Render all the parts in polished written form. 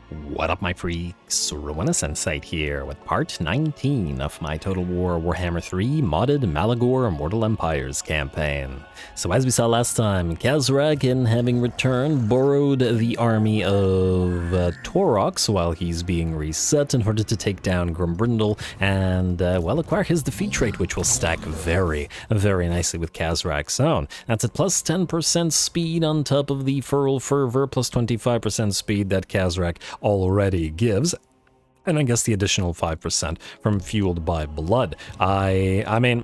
What up, my freaks? RuinusInsight here with part 19 of my Total War Warhammer 3 modded Malagor Immortal Empires campaign. So as we saw last time, Khazrak, having returned, borrowed the army of Taurox while he's being reset in order to take down Grimbrindle and, well, acquire his defeat rate, which will stack very, very nicely with Khazrak's own. That's at plus 10% speed on top of the Feral Fervor, plus 25% speed that Khazrak already gives, and I guess the additional 5% from Fueled by Blood. I mean,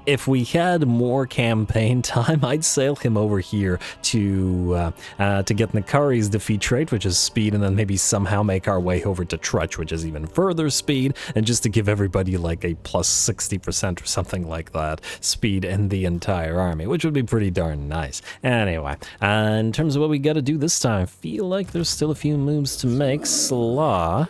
if we had more campaign time, I'd sail him over here to get Nakari's defeat trait, which is speed, and then maybe somehow make our way over to Trutch, which is even further speed, and just to give everybody like a plus 60% or something like that speed in the entire army, which would be pretty darn nice. Anyway, in terms of what we gotta do this time, I feel like there's still a few moves to make. Slaw.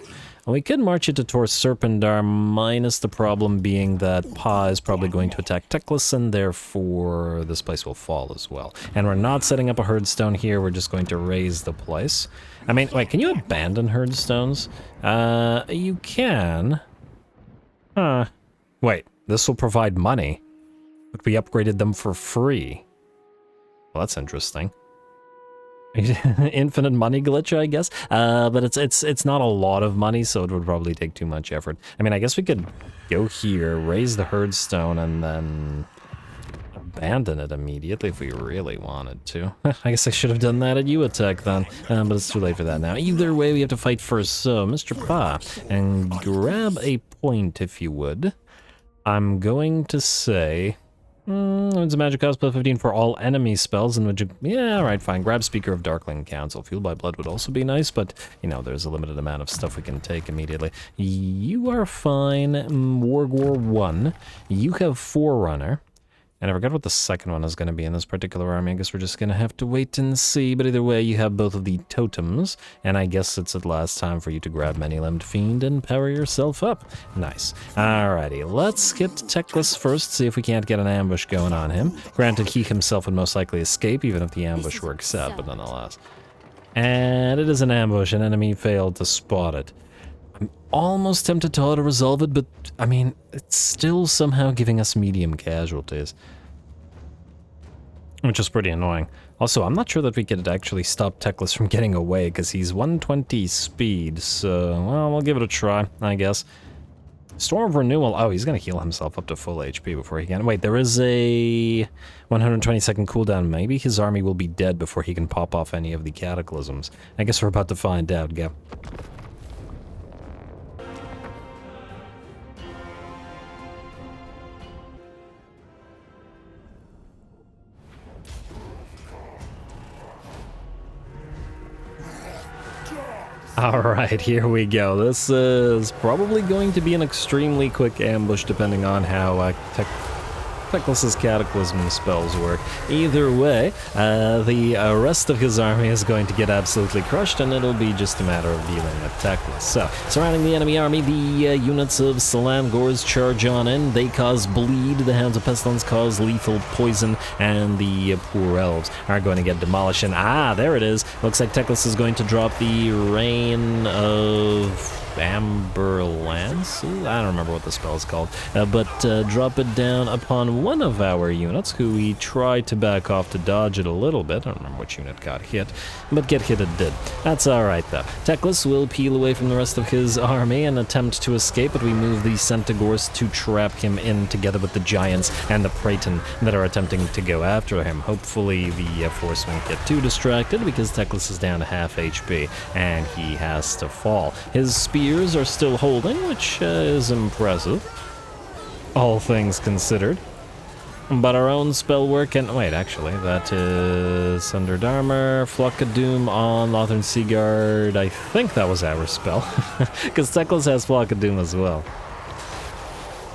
We could march it to Tor Surpindar, minus the problem being that Pa is probably going to attack Teclis, and therefore this place will fall as well. And we're not setting up a herdstone here, we're just going to raise the place. I mean, wait, can you abandon herdstones? You can. Huh. Wait, this will provide money, but we upgraded them for free. Well, that's interesting. Infinite money glitch, I guess, but it's not a lot of money, so it would probably take too much effort. I mean, I guess we could go here, raise the herdstone, and then abandon it immediately if we really wanted to. I guess I should have done that at U-Attack then, but it's too late for that now. Either way, we have to fight first, so Mr. Pa, and grab a point if you would. I'm going to say... it's a magic cost plus 15 for all enemy spells, and would you... Yeah, alright, fine. Grab Speaker of Darkling Council. Fueled by Blood would also be nice, but, you know, there's a limited amount of stuff we can take immediately. You are fine. Wargor 1. You have Forerunner. And I forgot what the second one is going to be in this particular army. I guess we're just going to have to wait and see. But either way, you have both of the totems. And I guess it's at last time for you to grab Many-Limbed Fiend and power yourself up. Nice. Alrighty, let's get Teclis first, see if we can't get an ambush going on him. Granted, he himself would most likely escape, even if the ambush works out, but nonetheless. And it is an ambush. An enemy failed to spot it. I'm almost tempted to auto-resolve it, but, I mean, it's still somehow giving us medium casualties. Which is pretty annoying. Also, I'm not sure that we could actually stop Teclis from getting away, because he's 120 speed, so, well, we'll give it a try, I guess. Storm of Renewal. Oh, he's gonna heal himself up to full HP before he can... Wait, there is a 120-second cooldown. Maybe his army will be dead before he can pop off any of the cataclysms. I guess we're about to find out, Gab. Alright, here we go. This is probably going to be an extremely quick ambush depending on how Teclis' Cataclysm spells work. Either way, the rest of his army is going to get absolutely crushed, and it'll be just a matter of dealing with Teclis. So, surrounding the enemy army, the units of SFO charge on in. They cause bleed, the Hounds of Pestilence cause lethal poison, and the poor elves are going to get demolished. And there it is. Looks like Teclis is going to drop the Rain of... Amber Lance? I don't remember what the spell is called, but drop it down upon one of our units, who we tried to back off to dodge it a little bit. I don't remember which unit got hit, but get hit it did. That's alright though. Teclis will peel away from the rest of his army and attempt to escape, but we move the Centaurs to trap him in together with the Giants and the Praeton that are attempting to go after him. Hopefully the Force won't get too distracted, because Teclis is down to half HP and he has to fall. His spears are still holding, which is impressive, all things considered. But our own spell work, and wait, actually, that is Sundered Flock of Doom on Lothern Seaguard. I think that was our spell, because Teclis has Flock of Doom as well.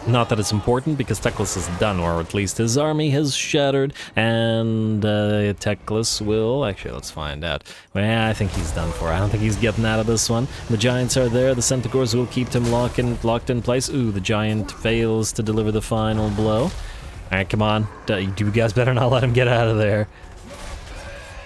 Not that it's important, because Teclis is done, or at least his army has shattered, and Teclis will... Actually, let's find out. Well, I think he's done for. I don't think he's getting out of this one. The Giants are there. The Centaurs will keep him locked in place. Ooh, the Giant fails to deliver the final blow. Alright, come on. You guys better not let him get out of there.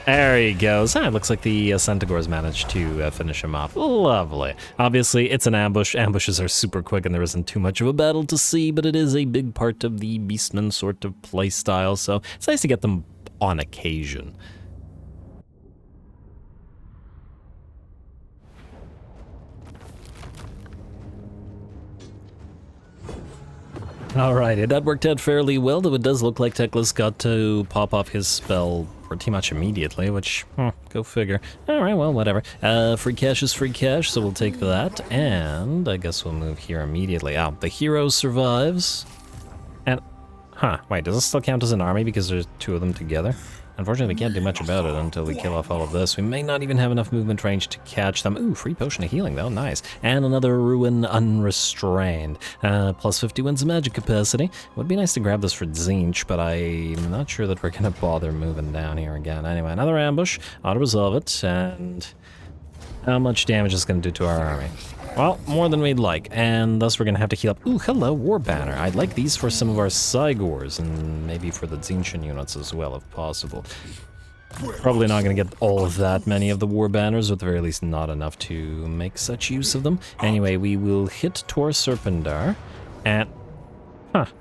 There he goes. Ah, it looks like the Centaurs managed to finish him off. Lovely. Obviously, it's an ambush. Ambushes are super quick and there isn't too much of a battle to see, but it is a big part of the Beastmen sort of playstyle, so it's nice to get them on occasion. Alrighty, that worked out fairly well, though it does look like Teclis got to pop off his spell pretty much immediately, which, go figure. Alright, well, whatever. Free cash is free cash, so we'll take that, and I guess we'll move here immediately. Oh, the hero survives, and, wait, does this still count as an army because there's two of them together? Unfortunately, we can't do much about it until we kill off all of this. We may not even have enough movement range to catch them. Ooh, free potion of healing, though. Nice. And another Ruin Unrestrained. Plus 50 wins of magic capacity. Would be nice to grab this for Tzeentch, but I'm not sure that we're going to bother moving down here again. Anyway, another ambush. Auto-resolve it, and how much damage is it going to do to our army? Well, more than we'd like, and thus we're going to have to heal up. Ooh, hello, War Banner. I'd like these for some of our Cygors, and maybe for the Tzeentchian units as well, if possible. Probably not going to get all of that many of the War Banners, or at the very least not enough to make such use of them. Anyway, we will hit Tor Surpindar, and... Maybe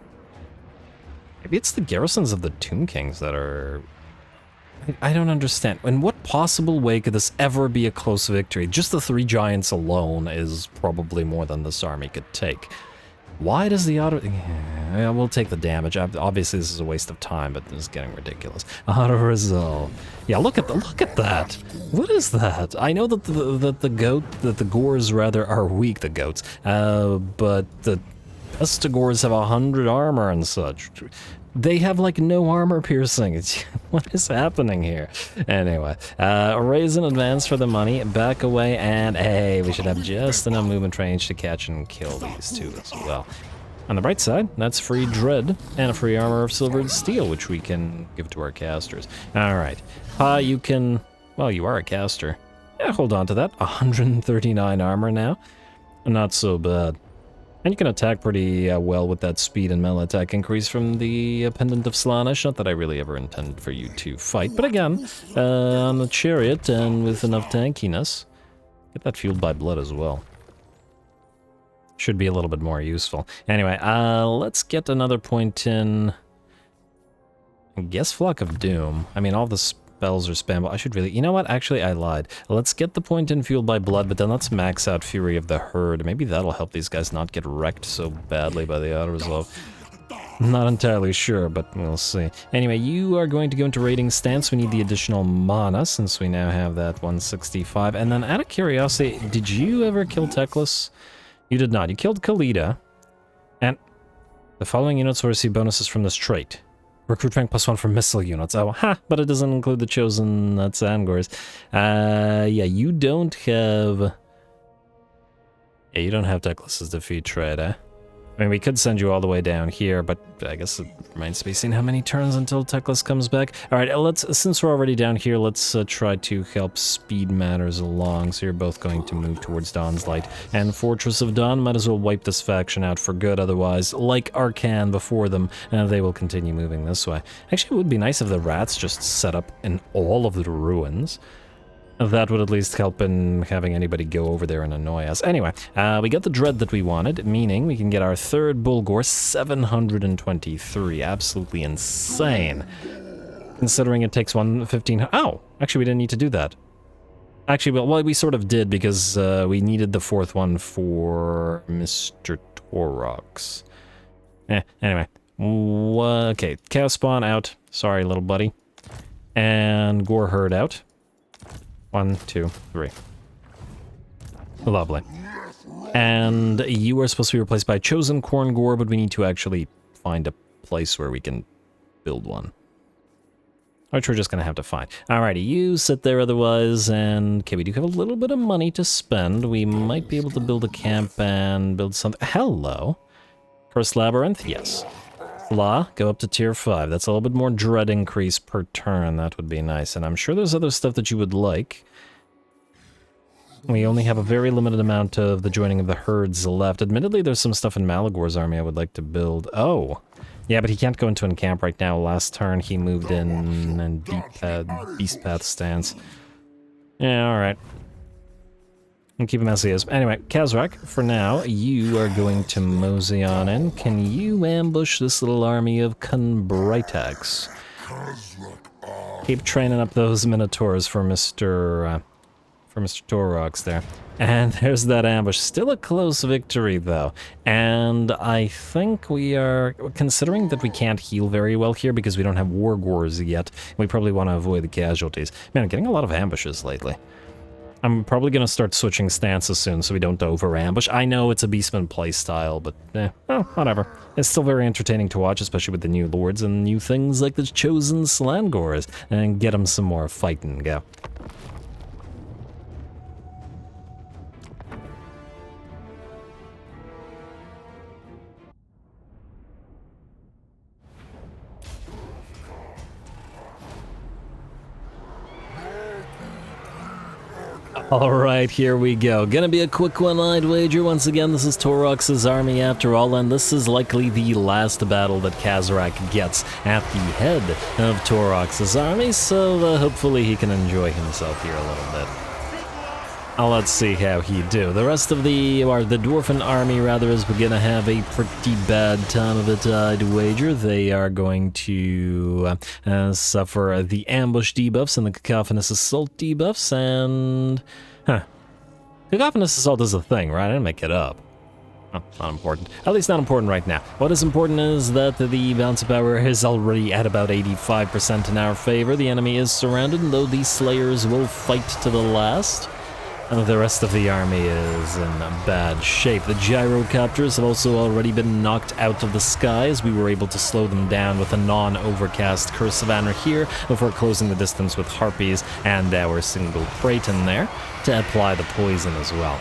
it's the garrisons of the Tomb Kings that are... I don't understand. In what possible way could this ever be a close victory? Just the 3 giants alone is probably more than this army could take. Why does the auto... Yeah, we'll take the damage. Obviously, this is a waste of time, but this is getting ridiculous. Auto-resolve. Yeah, look at that. What is that? I know that the Gors rather are weak, the goats, but the Pestigors have 100 armor and such. They have, like, no armor piercing. What is happening here? Anyway, raise in advance for the money, back away, and hey, we should have just enough movement range to catch and kill these two as well. On the bright side, that's free dread and a free armor of silver and steel, which we can give to our casters. Alright, you can... Well, you are a caster. Yeah, hold on to that. 139 armor now. Not so bad. And you can attack pretty well with that speed and melee attack increase from the Pendant of Slaanesh. Not that I really ever intended for you to fight, but again, on the chariot and with enough tankiness, get that fueled by blood as well. Should be a little bit more useful. Anyway, let's get another point in, I guess, Flock of Doom. I mean, all the spells are spammable. I should really... You know what? Actually, I lied. Let's get the point in Fueled by Blood, but then let's max out Fury of the Horde. Maybe that'll help these guys not get wrecked so badly by the auto-resolve. Not entirely sure, but we'll see. Anyway, you are going to go into raiding stance. We need the additional mana, since we now have that 165. And then, out of curiosity, did you ever kill Teclis? You did not. You killed Khalida. And the following units will receive bonuses from this trait. Recruit rank +1 for missile units. Oh, but it doesn't include the chosen TZAANGORS. Yeah, you don't have... Yeah, you don't have Teclis' defeat trait, eh? I mean, we could send you all the way down here, but I guess it remains to be seen how many turns until Teclis comes back. Alright, since we're already down here, let's try to help speed matters along. So you're both going to move towards Dawn's Light. And Fortress of Dawn, might as well wipe this faction out for good, otherwise, like Arcan before them, they will continue moving this way. Actually, it would be nice if the rats just set up in all of the ruins. That would at least help in having anybody go over there and annoy us. Anyway, we got the dread that we wanted, meaning we can get our third Bulgor, 723. Absolutely insane. Considering it takes 115... Oh! Actually, we didn't need to do that. Actually, well, we sort of did, because we needed the fourth one for Mr. Taurox. Anyway. Okay, Cow Spawn out. Sorry, little buddy. And Gore Herd out. 1, 2, 3. Lovely. And you are supposed to be replaced by a chosen Corn Gore, but we need to actually find a place where we can build one. Which we're just going to have to find. Alrighty, you sit there otherwise, and... Okay, we do have a little bit of money to spend. We might be able to build a camp and build something... Hello! Cursed Labyrinth? Yes. Fla, go up to tier 5. That's a little bit more dread increase per turn. That would be nice. And I'm sure there's other stuff that you would like. We only have a very limited amount of the joining of the herds left. Admittedly, there's some stuff in Malagor's army I would like to build. Oh, Yeah, but he can't go into encamp right now. Last turn he moved in and beast path stance. Yeah, alright. And keep him as he is. Anyway, Kazrak, for now, you are going to mosey on in. Can you ambush this little army of Kunbritax? Keep training up those Minotaurs for Mr. Taurox there. And there's that ambush. Still a close victory, though. And I think we are, considering that we can't heal very well here because we don't have Wargors yet, we probably want to avoid the casualties. Man, I'm getting a lot of ambushes lately. I'm probably going to start switching stances soon so we don't over-ambush. I know it's a Beastman playstyle, but well, whatever. It's still very entertaining to watch, especially with the new lords and new things like the chosen SFO, and get them some more fighting. Go. Alright, here we go. Gonna be a quick one, I'd wager. Once again, this is Taurox's army after all, and this is likely the last battle that Kazrak gets at the head of Taurox's army, so hopefully he can enjoy himself here a little bit. Let's see how he do. The rest of the Dwarfen army, rather, is gonna have a pretty bad time of it, I'd wager. They are going to suffer the ambush debuffs and the cacophonous assault debuffs, and... Cacophonous assault is a thing, right? I didn't make it up. Oh, not important. At least not important right now. What is important is that the bounce power is already at about 85% in our favor. The enemy is surrounded, and though these slayers will fight to the last, the rest of the army is in bad shape. The gyrocopters have also already been knocked out of the sky, as we were able to slow them down with a non-overcast Curse of Anarch here before closing the distance with Harpies and our single Praeton there to apply the poison as well.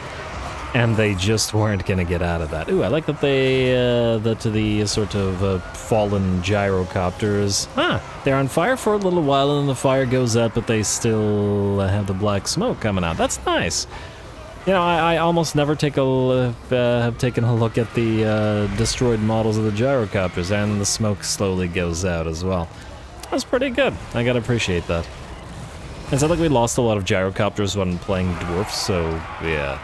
And they just weren't gonna get out of that. Ooh, I like that the sort of fallen gyrocopters, they're on fire for a little while and then the fire goes out, but they still have the black smoke coming out. That's nice. You know, I almost never have taken a look at the destroyed models of the gyrocopters, and the smoke slowly goes out as well. That's pretty good. I gotta appreciate that. It's not like we lost a lot of gyrocopters when playing Dwarf, so yeah.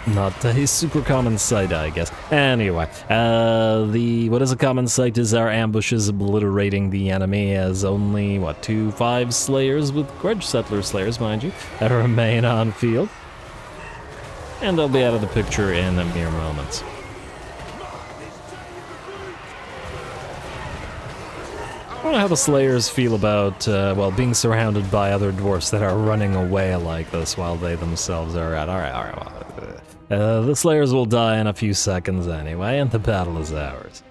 Not a super common sight, I guess. Anyway, what is a common sight is our ambushes obliterating the enemy, as only, 5 slayers with Grudge Settler slayers, mind you, that remain on field. And they'll be out of the picture in a mere moments. I don't know how the slayers feel about, being surrounded by other dwarfs that are running away like this while they themselves are out. Alright, well, the slayers will die in a few seconds anyway, and the battle is ours.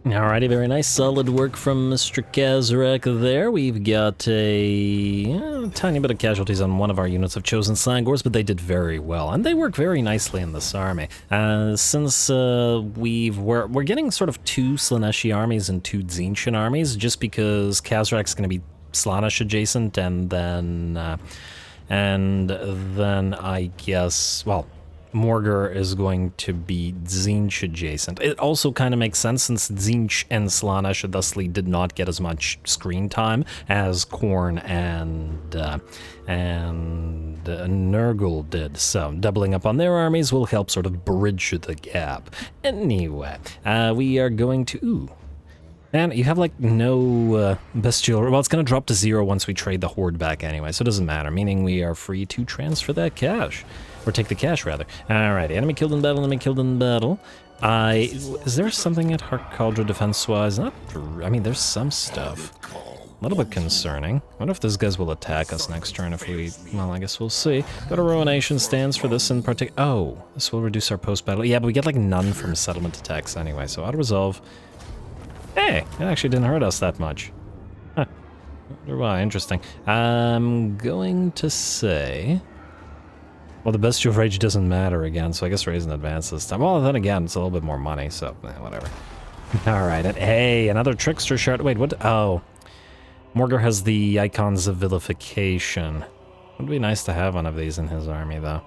Alrighty, very nice, solid work from Mr. Kazrak there. We've got a tiny bit of casualties on one of our units of chosen SFO, but they did very well, and they work very nicely in this army. Since we're getting sort of 2 Slaaneshi armies and 2 Tzeentch armies, just because Kazrak's going to be Slaanesh adjacent, and then I guess, well, Morgur is going to be Tzeentch adjacent. It also kind of makes sense since Tzeentch and Slaanesh thusly did not get as much screen time as Khorne and Nurgle did. So doubling up on their armies will help sort of bridge the gap. Anyway, we are going to... Ooh. Man, you have like no bestial... Well, it's going to drop to 0 once we trade the Horde back anyway, so it doesn't matter, meaning we are free to transfer that cash. Or take the cash, rather. Alright, enemy killed in battle, enemy killed in battle. Is there something at Heart Cauldron defense-wise? I mean, there's some stuff. A little bit concerning. I wonder if those guys will attack us next turn if we... Well, I guess we'll see. Got a Ruination stance for this in particular. Oh, this will reduce our post-battle. Yeah, but we get like none from settlement attacks anyway, so auto-resolve. Hey, it actually didn't hurt us that much. Huh. Wonder why, interesting. I'm going to say... Well, the Bestial Rage doesn't matter again, so I guess raise in advance this time. Well, then again, it's a little bit more money, so whatever. Alright, and hey, another Trickster shard. Wait, what? Oh. Morgur has the Icons of Vilification. Would be nice to have one of these in his army, though.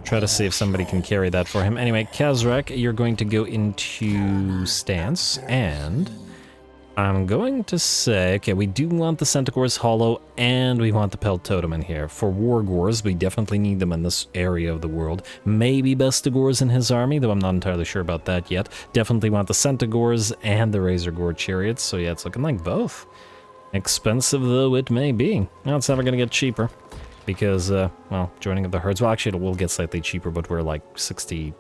Try to see if somebody can carry that for him. Anyway, Kazrak, you're going to go into stance, and I'm going to say, okay, we do want the Centaur's Hollow, and we want the Pelt Totem in here. For Wargors, we definitely need them in this area of the world. Maybe Bestigors in his army, though I'm not entirely sure about that yet. Definitely want the Centaurs and the Razor Gore Chariots, so yeah, it's looking like both. Expensive though it may be. Well, it's never going to get cheaper. Because, well, joining of the herds, well, actually, it will get slightly cheaper, but we're like 60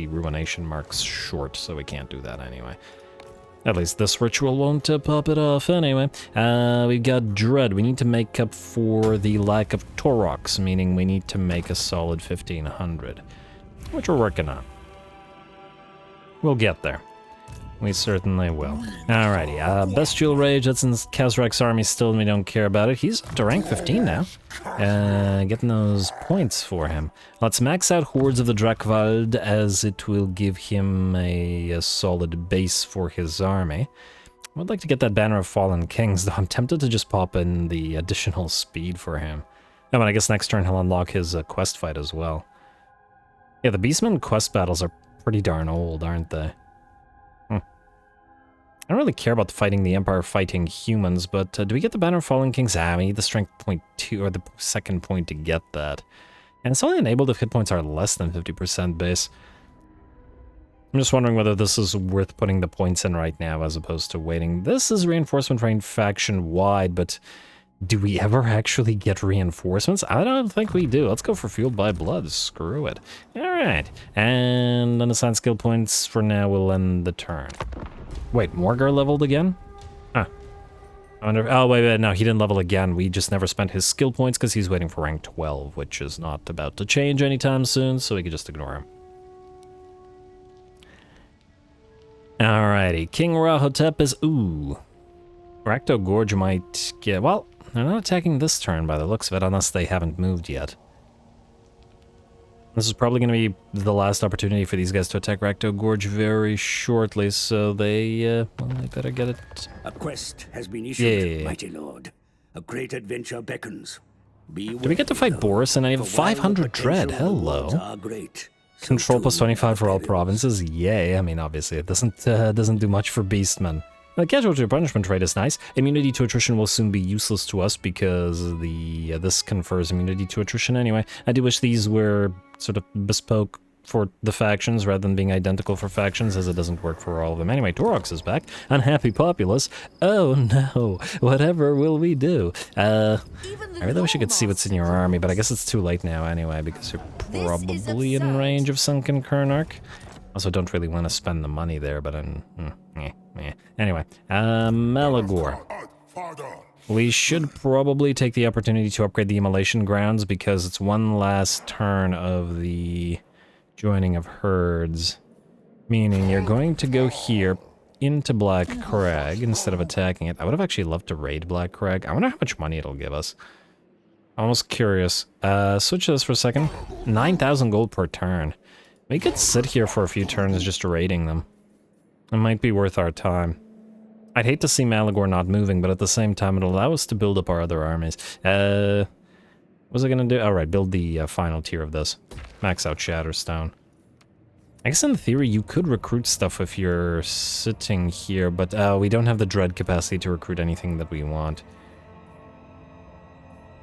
ruination marks short, so we can't do that anyway. At least this ritual won't pop it off anyway. We've got Dread. We need to make up for the lack of Taurox, meaning we need to make a solid 1500, which we're working on. We'll get there. We certainly will. Alrighty, Bestial Rage, that's in Kazrak's army still, and we don't care about it. He's up to rank 15 now. Getting those points for him. Let's max out Hordes of the Drakvald, as it will give him a solid base for his army. I would like to get that Banner of Fallen Kings, though I'm tempted to just pop in the additional speed for him. Oh, and I guess next turn he'll unlock his quest fight as well. Yeah, the Beastmen quest battles are pretty darn old, aren't they? I don't really care about fighting the Empire fighting humans, but do we get the Banner of Fallen Kings? We need the Strength point 2, or the second point to get that. And it's only enabled if hit points are less than 50% base. I'm just wondering whether this is worth putting the points in right now as opposed to waiting. This is reinforcement range faction-wide, but do we ever actually get reinforcements? I don't think we do. Let's go for Fueled by Blood. Screw it. Alright. And unassigned skill points for now will end the turn. Wait, Morgar leveled again? Huh. I wonder... Oh, wait, no, he didn't level again. We just never spent his skill points because he's waiting for rank 12, which is not about to change anytime soon, so we could just ignore him. Alrighty, King Rahotep is... Ooh. Rakdo Gorge might get... Well, they're not attacking this turn by the looks of it, unless they haven't moved yet. This is probably going to be the last opportunity for these guys to attack Rakdo Gorge very shortly, so they, well, they better get it. A quest has been issued, mighty lord. A great adventure beckons. Do we get to fight Boris and I have 500 dread? Hello. Control plus 25 for all provinces? Yay. I mean, obviously, it doesn't do much for Beastmen. The casualty punishment rate is nice. Immunity to attrition will soon be useless to us because this confers immunity to attrition anyway. I do wish these were sort of bespoke for the factions rather than being identical for factions, as it doesn't work for all of them. Anyway, Taurox is back. Unhappy populace. Oh no, whatever will we do? I really wish you could see what's in your army, but I guess it's too late now anyway, because you're probably in range of Sunken Kernark. Also, don't really want to spend the money there, but anyway, Malagor. We should probably take the opportunity to upgrade the Immolation Grounds because it's one last turn of the joining of herds. Meaning you're going to go here into Black Crag instead of attacking it. I would have actually loved to raid Black Crag. I wonder how much money it'll give us. I'm almost curious. Switch this for a second. 9,000 gold per turn. We could sit here for a few turns just raiding them. It might be worth our time. I'd hate to see Malagor not moving, but at the same time, it'll allow us to build up our other armies. What was I gonna do? Alright, build the final tier of this. Max out Shatterstone. I guess in theory, you could recruit stuff if you're sitting here, but we don't have the dread capacity to recruit anything that we want.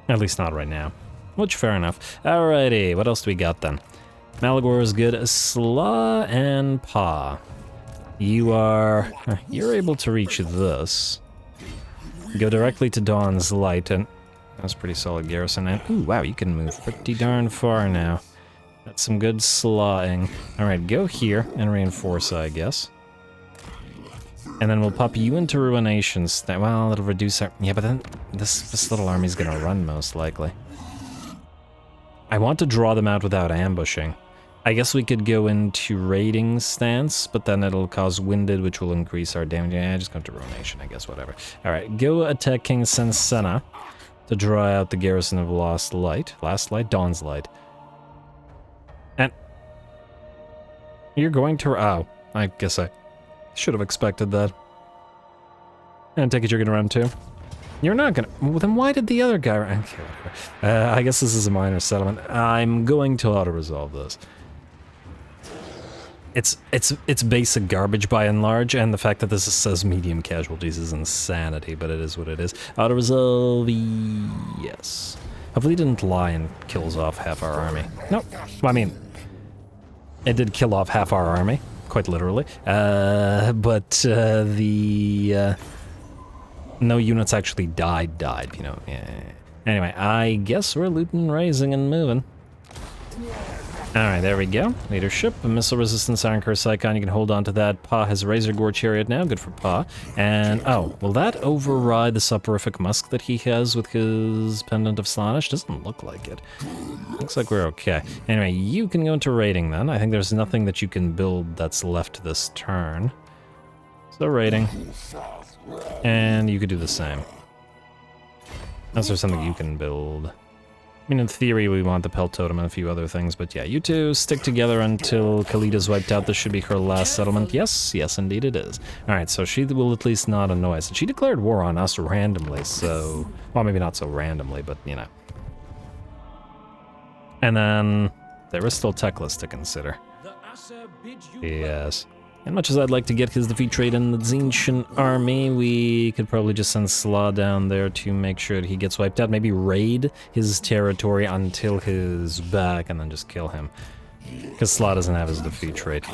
At least not right now. Which, fair enough. Alrighty, what else do we got then? Malagor is good. Slaw and Pa. You're able to reach this. Go directly to Dawn's Light, and that's pretty solid garrison. And ooh, wow, you can move pretty darn far now. That's some good slawing. Alright, go here and reinforce, I guess. And then we'll pop you into Ruinations. Well, it'll reduce our... Yeah, but then this little army's gonna run, most likely. I want to draw them out without ambushing. I guess we could go into raiding stance, but then it'll cause winded, which will increase our damage. Yeah, just go to Ruination, I guess, whatever. Alright, go attack King Sensena to draw out the garrison of Lost Light. Last Light? Dawn's Light. And... You're going to... Oh, I guess I should have expected that. And take it you're gonna run too. You're not gonna... Well, then why did the other guy... Okay, whatever. I guess this is a minor settlement. I'm going to auto-resolve this. It's basic garbage by and large, and the fact that this says medium casualties is insanity, but it is what it is. Auto-resolve... Yes. Hopefully it didn't lie and kills off half our army. Nope. Well, I mean... It did kill off half our army, quite literally. But no units actually died, you know. Yeah. Anyway, I guess we're looting, raising, and moving. Alright, there we go. Leadership, a missile resistance Iron Curse icon, you can hold on to that. Pa has a Razor Gore Chariot now, good for Pa. And, oh, will that override the soporific musk that he has with his Pendant of Slaanesh? Doesn't look like it. Looks like we're okay. Anyway, you can go into raiding then. I think there's nothing that you can build that's left this turn. So raiding. And you could do the same. Unless there's something you can build. I mean, in theory, we want the Pelt Totem and a few other things, but yeah, you two stick together until Khalid's wiped out. This should be her last settlement. Yes, yes, indeed it is. Alright, so she will at least not annoy us. And she declared war on us randomly, so... Well, maybe not so randomly, but, you know. And then, there is still Teclis to consider. Yes. And much as I'd like to get his defeat rate in the Tzeentchen army, we could probably just send Slaw down there to make sure that he gets wiped out. Maybe raid his territory until his back and then just kill him. Because Slaw doesn't have his defeat rate.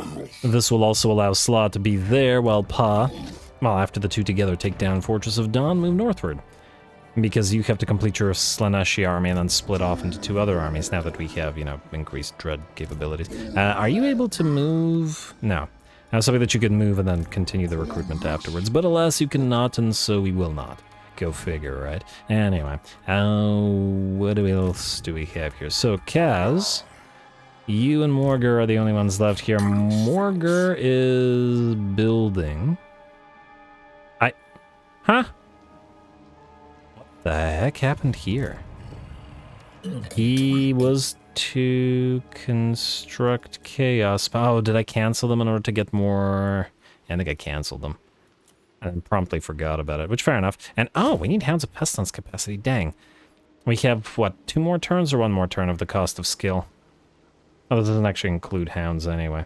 This will also allow Slaw to be there while Pa, well, after the two together take down Fortress of Dawn, move northward. Because you have to complete your Slaaneshi army and then split off into two other armies now that we have, you know, increased dread capabilities. Are you able to move? No. Something that you could move and then continue the recruitment afterwards, but alas, you cannot, and so we will not. Go figure, right? Anyway, what else do we have here? So, Kaz, you and Morgur are the only ones left here. Morgur is building. Huh? What the heck happened here? He was to construct chaos. Oh, did I cancel them in order to get more? Yeah, I think I canceled them. And promptly forgot about it, which fair enough. And oh, we need Hounds of Pestilence capacity. Dang. We have, what, 2 more turns or 1 more turn of the cost of skill? Oh, this doesn't actually include Hounds anyway.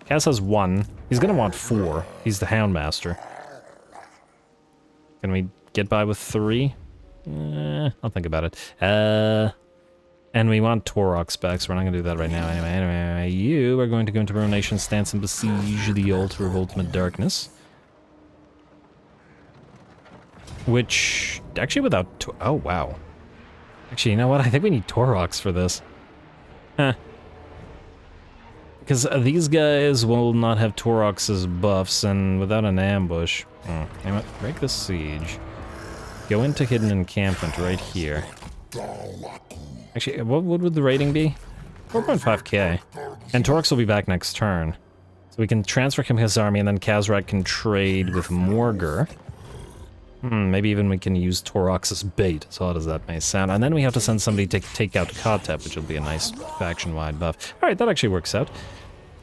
Cass has 1. He's gonna want 4. He's the Hound Master. Can we get by with 3? I'll think about it. And we want Taurox back, so we're not going to do that right now. Anyway, you are going to go into Ruination Stance and besiege the altar of ultimate darkness. Which, actually without... Oh, wow. Actually, you know what? I think we need Taurox for this. Huh. Because these guys will not have Taurox's buffs, and without an ambush... Anyway, break the siege. Go into hidden encampment right here. Actually, what would the rating be? 4.5k. And Taurox will be back next turn. So we can transfer him his army, and then Kazrak can trade with Morgur. Maybe even we can use Taurox's bait, as odd as that may sound. And then we have to send somebody to take out Kotep, which will be a nice faction-wide buff. Alright, that actually works out.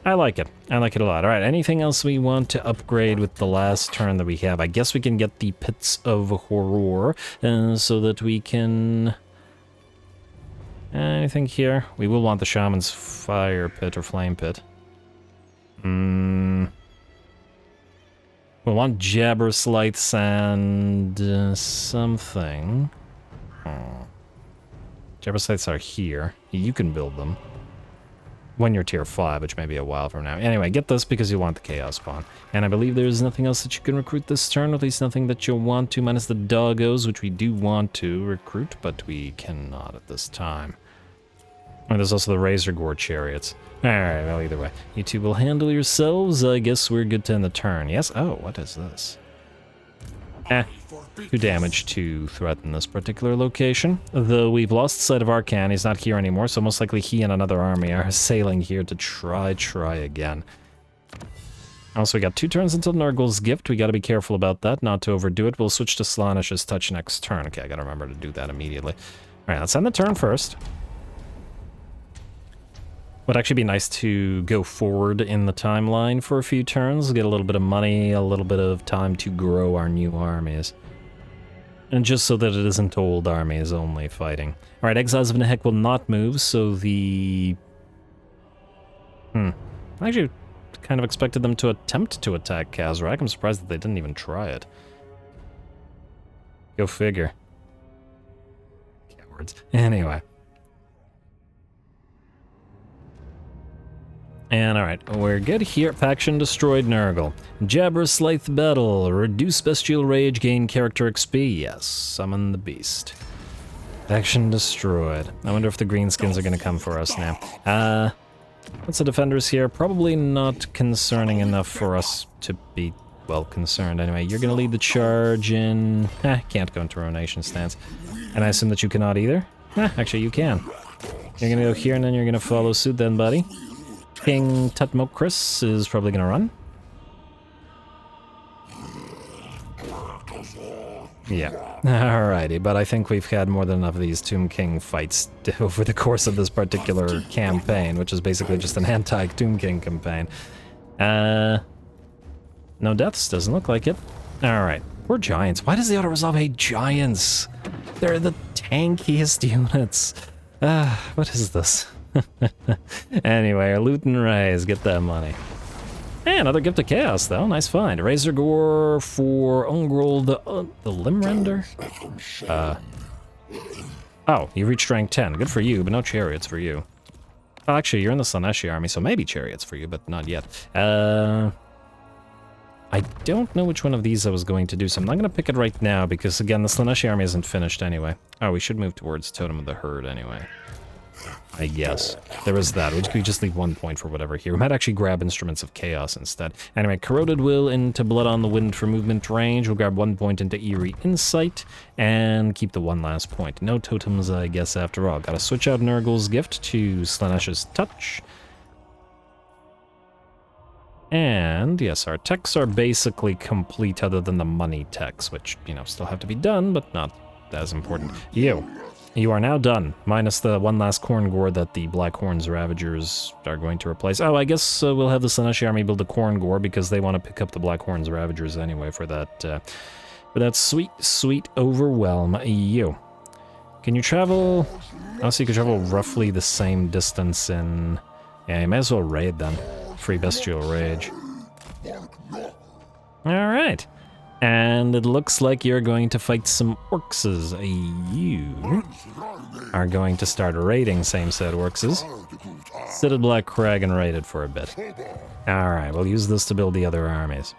I like it. I like it a lot. Alright, anything else we want to upgrade with the last turn that we have? I guess we can get the Pits of Horror, so that we can... Anything here? We will want the Shaman's Fire Pit or Flame Pit. We'll want Jabber Slights and something. Jabber Slights are here. You can build them. When you're tier 5, which may be a while from now. Anyway, get this because you want the Chaos Spawn. And I believe there's nothing else that you can recruit this turn, or at least nothing that you'll want to, minus the Doggos, which we do want to recruit, but we cannot at this time. And there's also the Razor Gore Chariots. Alright, well, either way. You two will handle yourselves. I guess we're good to end the turn. Yes? Oh, what is this? 2 damage to threaten this particular location. Though we've lost sight of Arcan, he's not here anymore, so most likely he and another army are sailing here to try again. Also, we got 2 turns until Nurgle's Gift. We gotta be careful about that, not to overdo it. We'll switch to Slaanesh's Touch next turn. Okay, I gotta remember to do that immediately. Alright, let's end the turn first. Would actually be nice to go forward in the timeline for a few turns, get a little bit of money, a little bit of time to grow our new armies. And just so that it isn't old armies only fighting. Alright, Exiles of Nehek will not move, so the... I actually kind of expected them to attempt to attack Kazrak. I'm surprised that they didn't even try it. Go figure. Cowards. Anyway. And alright, we're good here. Faction destroyed Nurgle. Jabra Scythe Battle. Reduce Bestial Rage, gain character XP. Yes, summon the beast. Faction destroyed. I wonder if the greenskins are gonna come for us now. What's the defenders here? Probably not concerning enough for us to be, well, concerned. Anyway, you're gonna lead the charge in... can't go into Ruination stance. And I assume that you cannot either? Actually you can. You're gonna go here and then you're gonna follow suit then, buddy. King Tutmokris is probably gonna run. Yeah. Alrighty, but I think we've had more than enough of these Tomb King fights over the course of this particular campaign, which is basically just an anti-Tomb King campaign. No deaths, doesn't look like it. Alright, we're giants. Why does the auto-resolve hate giants? They're the tankiest units. What is this? Anyway, our loot and raise, get that money. Hey, another gift of chaos, though. Nice find. Razor Gore for Ungrul the Limrender? Oh, you reached rank 10. Good for you, but no chariots for you. Oh, actually, you're in the Slaaneshi army, so maybe chariots for you, but not yet. I don't know which one of these I was going to do, so I'm not going to pick it right now, because, again, the Slaaneshi army isn't finished anyway. Oh, we should move towards Totem of the Horde anyway. I guess. There is that. We could just leave 1 point for whatever here. We might actually grab Instruments of Chaos instead. Anyway, Corroded Will into Blood on the Wind for movement range. We'll grab 1 point into Eerie Insight and keep the one last point. No totems, I guess, after all. Gotta switch out Nurgle's Gift to Slaanesh's Touch. And, yes, our techs are basically complete other than the money techs, which, you know, still have to be done, but not as important. You are now done, minus the one last Khorne Gore that the Black Horns Ravagers are going to replace. Oh, I guess we'll have the Slaaneshi army build a Khorne Gore because they want to pick up the Black Horns Ravagers anyway for that sweet, sweet overwhelm. You. Can you travel? Oh, so you can travel roughly the same distance in... Yeah, you might as well raid then. Free Bestial Rage. Alright. And it looks like you're going to fight some Orcses. You are going to start raiding same set Orcses. Sit at Black Crag and raid it for a bit. Alright, we'll use this to build the other armies.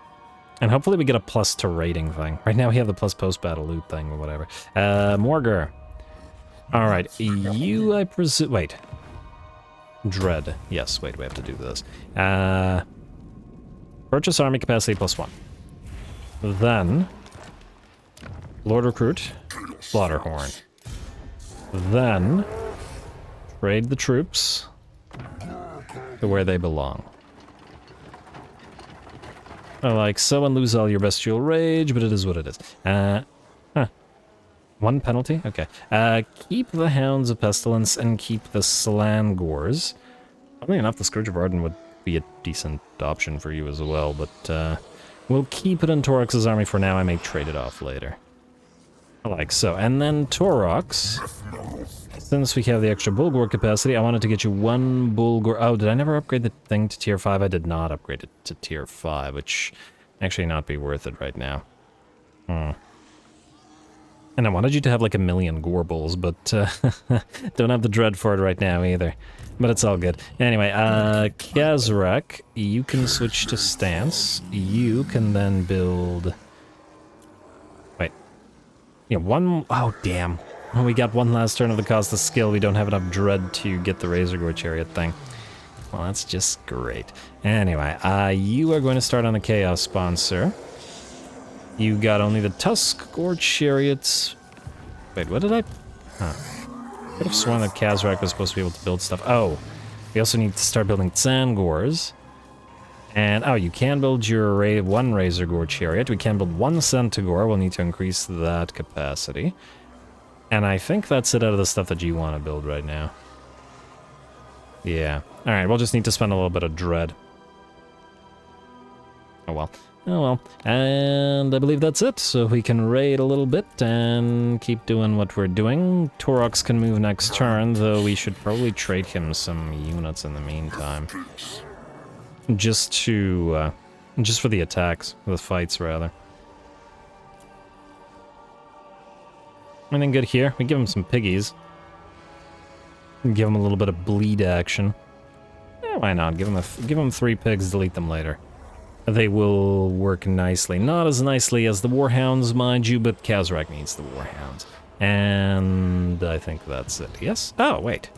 And hopefully we get a plus to raiding thing. Right now we have the plus post-battle loot thing or whatever. Morgur. Alright, you, I presume... Wait. Dread. Yes, wait, we have to do this. Purchase army capacity +1. Then, Lord Recruit, Slaughterhorn. Then, trade the troops to where they belong. Like so, and lose all your Bestial Rage, but it is what it is. One penalty? Okay. Keep the Hounds of Pestilence and keep the SFO. Funnily enough, the Scourge of Arden would be a decent option for you as well, but we'll keep it in Taurox's army for now. I may trade it off later. Like so. And then Taurox, since we have the extra Bulgor capacity, I wanted to get you one Bulgor. Oh, did I never upgrade the thing to tier 5? I did not upgrade it to tier 5, which actually not be worth it right now. And I wanted you to have like 1,000,000 Gore Bulls, but don't have the dread for it right now either. But it's all good. Anyway, Kazrak, you can switch to stance. You can then build... Wait. Yeah, one... Oh, damn. We got one last turn of the cost of skill. We don't have enough dread to get the Razor Gore Chariot thing. Well, that's just great. Anyway, you are going to start on the Chaos Sponsor. You got only the Tusk Gore Chariots. Wait, what did I... Huh. I could have sworn that Kazrak was supposed to be able to build stuff. Oh, we also need to start building TZAANGORS. And, oh, you can build your one Razor Gore Chariot. We can build one Centaur. We'll need to increase that capacity. And I think that's it out of the stuff that you want to build right now. Yeah. Alright, we'll just need to spend a little bit of dread. Oh well. Oh well. And I believe that's it. So we can raid a little bit and keep doing what we're doing. Taurox can move next turn, though we should probably trade him some units in the meantime. Just to, just for the attacks, the fights rather. Anything good here? We give him some piggies. Give him a little bit of bleed action. Why not? Give him 3 pigs, delete them later. They will work nicely. Not as nicely as the Warhounds, mind you, but Khazrak needs the Warhounds. And I think that's it. Yes? Oh, wait.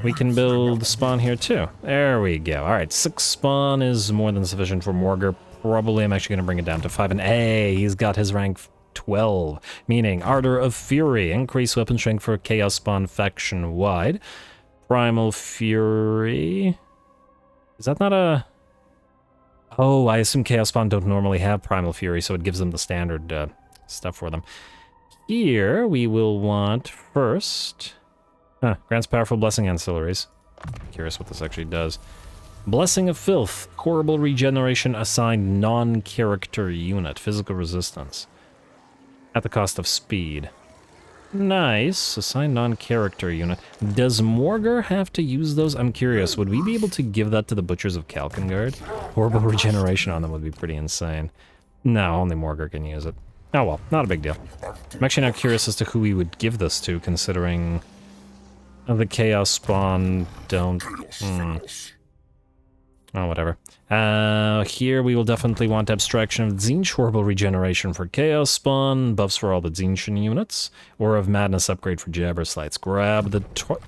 We can build spawn here too. There we go. Alright, 6 spawn is more than sufficient for Morgar. Probably I'm actually going to bring it down to 5. And hey, he's got his rank 12, meaning Ardor of Fury. Increase weapon strength for Chaos Spawn faction-wide. Primal Fury... Is that not a... Oh, I assume Chaos Spawn don't normally have Primal Fury, so it gives them the standard stuff for them. Here, we will want first... grants powerful blessing ancillaries. Curious what this actually does. Blessing of Filth. Horrible regeneration assigned non-character unit. Physical resistance. At the cost of speed. Nice. Assigned non-character unit. Does Morgar have to use those? I'm curious. Would we be able to give that to the Butchers of Kalkengard? Horrible regeneration on them would be pretty insane. No, only Morgar can use it. Oh well, not a big deal. I'm actually now curious as to who we would give this to, considering the Chaos Spawn don't... Oh, whatever. Here we will definitely want Abstraction of Tzeentch, Horrible Regeneration for Chaos Spawn, buffs for all the Tzeentchian units, or of Madness upgrade for Jabberslights. Grab the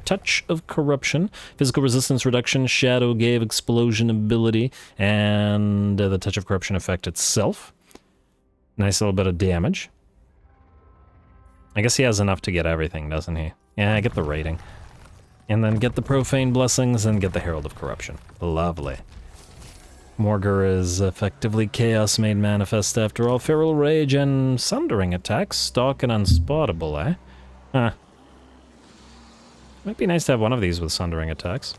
Touch of Corruption, Physical Resistance Reduction, Shadow Gave Explosion ability, and the Touch of Corruption effect itself. Nice little bit of damage. I guess he has enough to get everything, doesn't he? Yeah, get the rating. And then get the Profane Blessings and get the Herald of Corruption. Lovely. Morgar is effectively Chaos made manifest after all. Feral Rage and Sundering attacks. Stalk and Unspottable, eh? Huh. Might be nice to have one of these with Sundering attacks.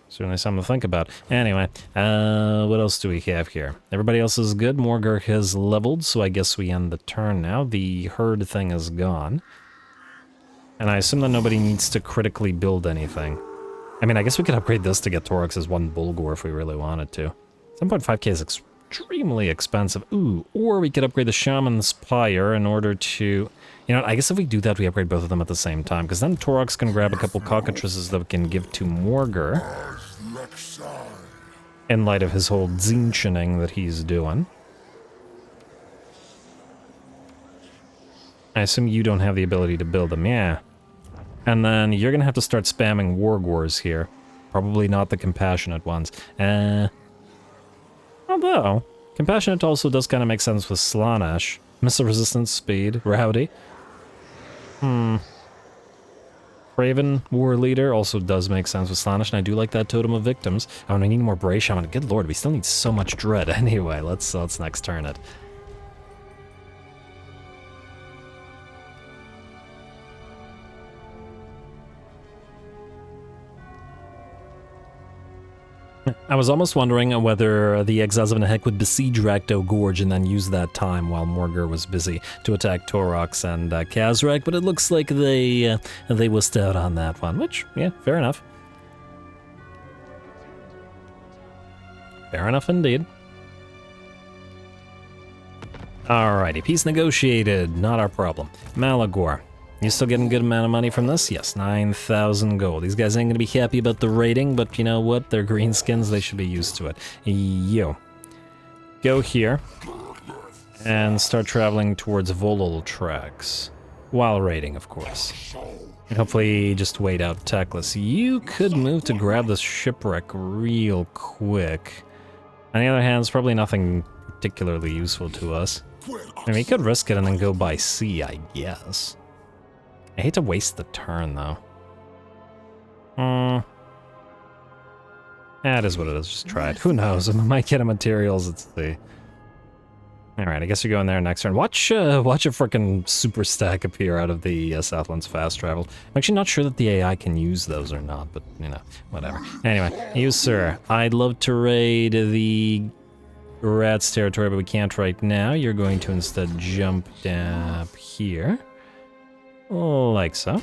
Certainly something to think about. Anyway, what else do we have here? Everybody else is good. Morgar has leveled, so I guess we end the turn now. The Horde thing is gone. And I assume that nobody needs to critically build anything. I mean, I guess we could upgrade this to get Taurox as 1 Bulgor if we really wanted to. 7.5k is extremely expensive. Ooh, or we could upgrade the Shaman's Pyre in order to... You know what, I guess if we do that, we upgrade both of them at the same time, because then Taurox can grab a couple cockatrices that we can give to Morgar. In light of his whole Tzeentchening that he's doing. I assume you don't have the ability to build them, yeah. And then you're gonna have to start spamming Wargors here. Probably not the Compassionate ones. Although, Compassionate also does kind of make sense with Slaanesh. Missile resistance, speed, rowdy. Craven, War Leader, also does make sense with Slaanesh, and I do like that Totem of Victims. Oh, and I need more Bray Shaman. Good lord, we still need so much Dread. Anyway, let's next turn it. I was almost wondering whether the Exiles of Nehek would besiege Rakdo Gorge and then use that time while Morgar was busy to attack Taurox and Khazrak, but it looks like they wussed out on that one, which, yeah, fair enough. Fair enough indeed. Alrighty, peace negotiated, not our problem. Malagor. You still getting a good amount of money from this? Yes, 9,000 gold. These guys ain't gonna be happy about the rating, but you know what? They're greenskins, they should be used to it. Yo. Go here. And start traveling towards Volol tracks. While raiding, of course. And hopefully just wait out Teclis. You could move to grab this shipwreck real quick. On the other hand, it's probably nothing particularly useful to us. I mean, we could risk it and then go by sea, I guess. I hate to waste the turn, though. That is what it is, just try it. Who knows, I might get a materials, let's see. Alright, I guess you're going there next turn. Watch a frickin' super stack appear out of the Southland's fast travel. I'm actually not sure that the AI can use those or not, but, you know, whatever. Anyway, you, sir. I'd love to raid the Rats territory, but we can't right now. You're going to instead jump down here. Like so.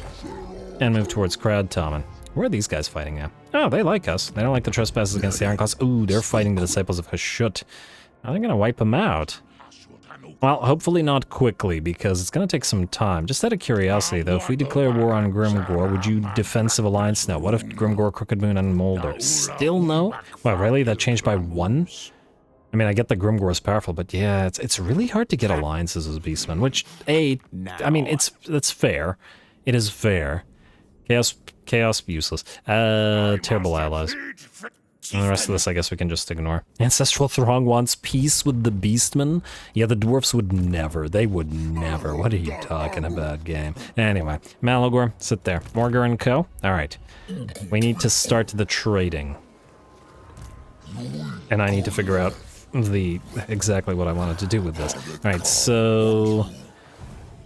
And move towards Crowdtomen. Where are these guys fighting now? Oh, they like us. They don't like the trespassers against the Ironclaws. Ooh, they're fighting the Disciples of Hashut. Are they gonna wipe them out? Well, hopefully not quickly, because it's going to take some time. Just out of curiosity, though, if we declare war on Grimgor, would you defensive alliance now? What if Grimgor, Crooked Moon, and Molder? Still no? Wow, really? That changed by 1? I mean, I get that Grimgor is powerful, but yeah, it's really hard to get alliances as Beastmen, which, I mean, it's fair. It is fair. Chaos, useless. Terrible allies. And the rest of this, I guess we can just ignore. Ancestral Throng wants peace with the Beastmen? Yeah, the Dwarfs would never. They would never. What are you talking about, game? Anyway, Malagor, sit there. Morgar and Co. Alright. We need to start the trading. And I need to figure out exactly what I wanted to do with this. Alright, so...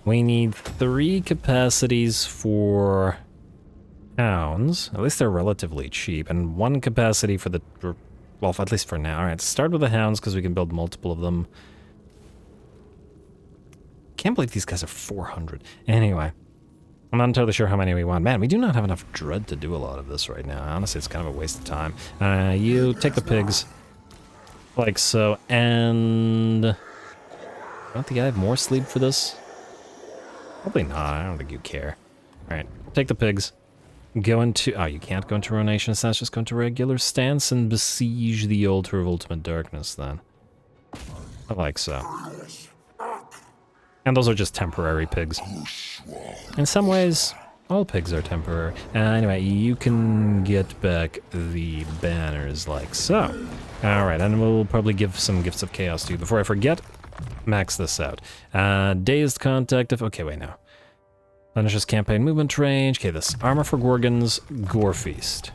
we need 3 capacities for... hounds. At least they're relatively cheap, and 1 capacity for the... well, at least for now. Alright, start with the hounds, because we can build multiple of them. Can't believe these guys are 400. Anyway, I'm not entirely sure how many we want. Man, we do not have enough dread to do a lot of this right now. Honestly, it's kind of a waste of time. You take the pigs. Like so, and... don't think I have more sleep for this? Probably not, I don't think you care. Alright, take the pigs. Go into... oh, you can't go into Ruination stance, just go into regular stance and besiege the altar of ultimate darkness, then. Like so. And those are just temporary pigs. In some ways, all pigs are temporary. Anyway, you can get back the banners like so. Alright, and we'll probably give some Gifts of Chaos to you. Before I forget, max this out. Dazed Contact of... okay, wait, no. Punishes campaign movement range. Okay, this Armor for Gorgons, Gore Feast.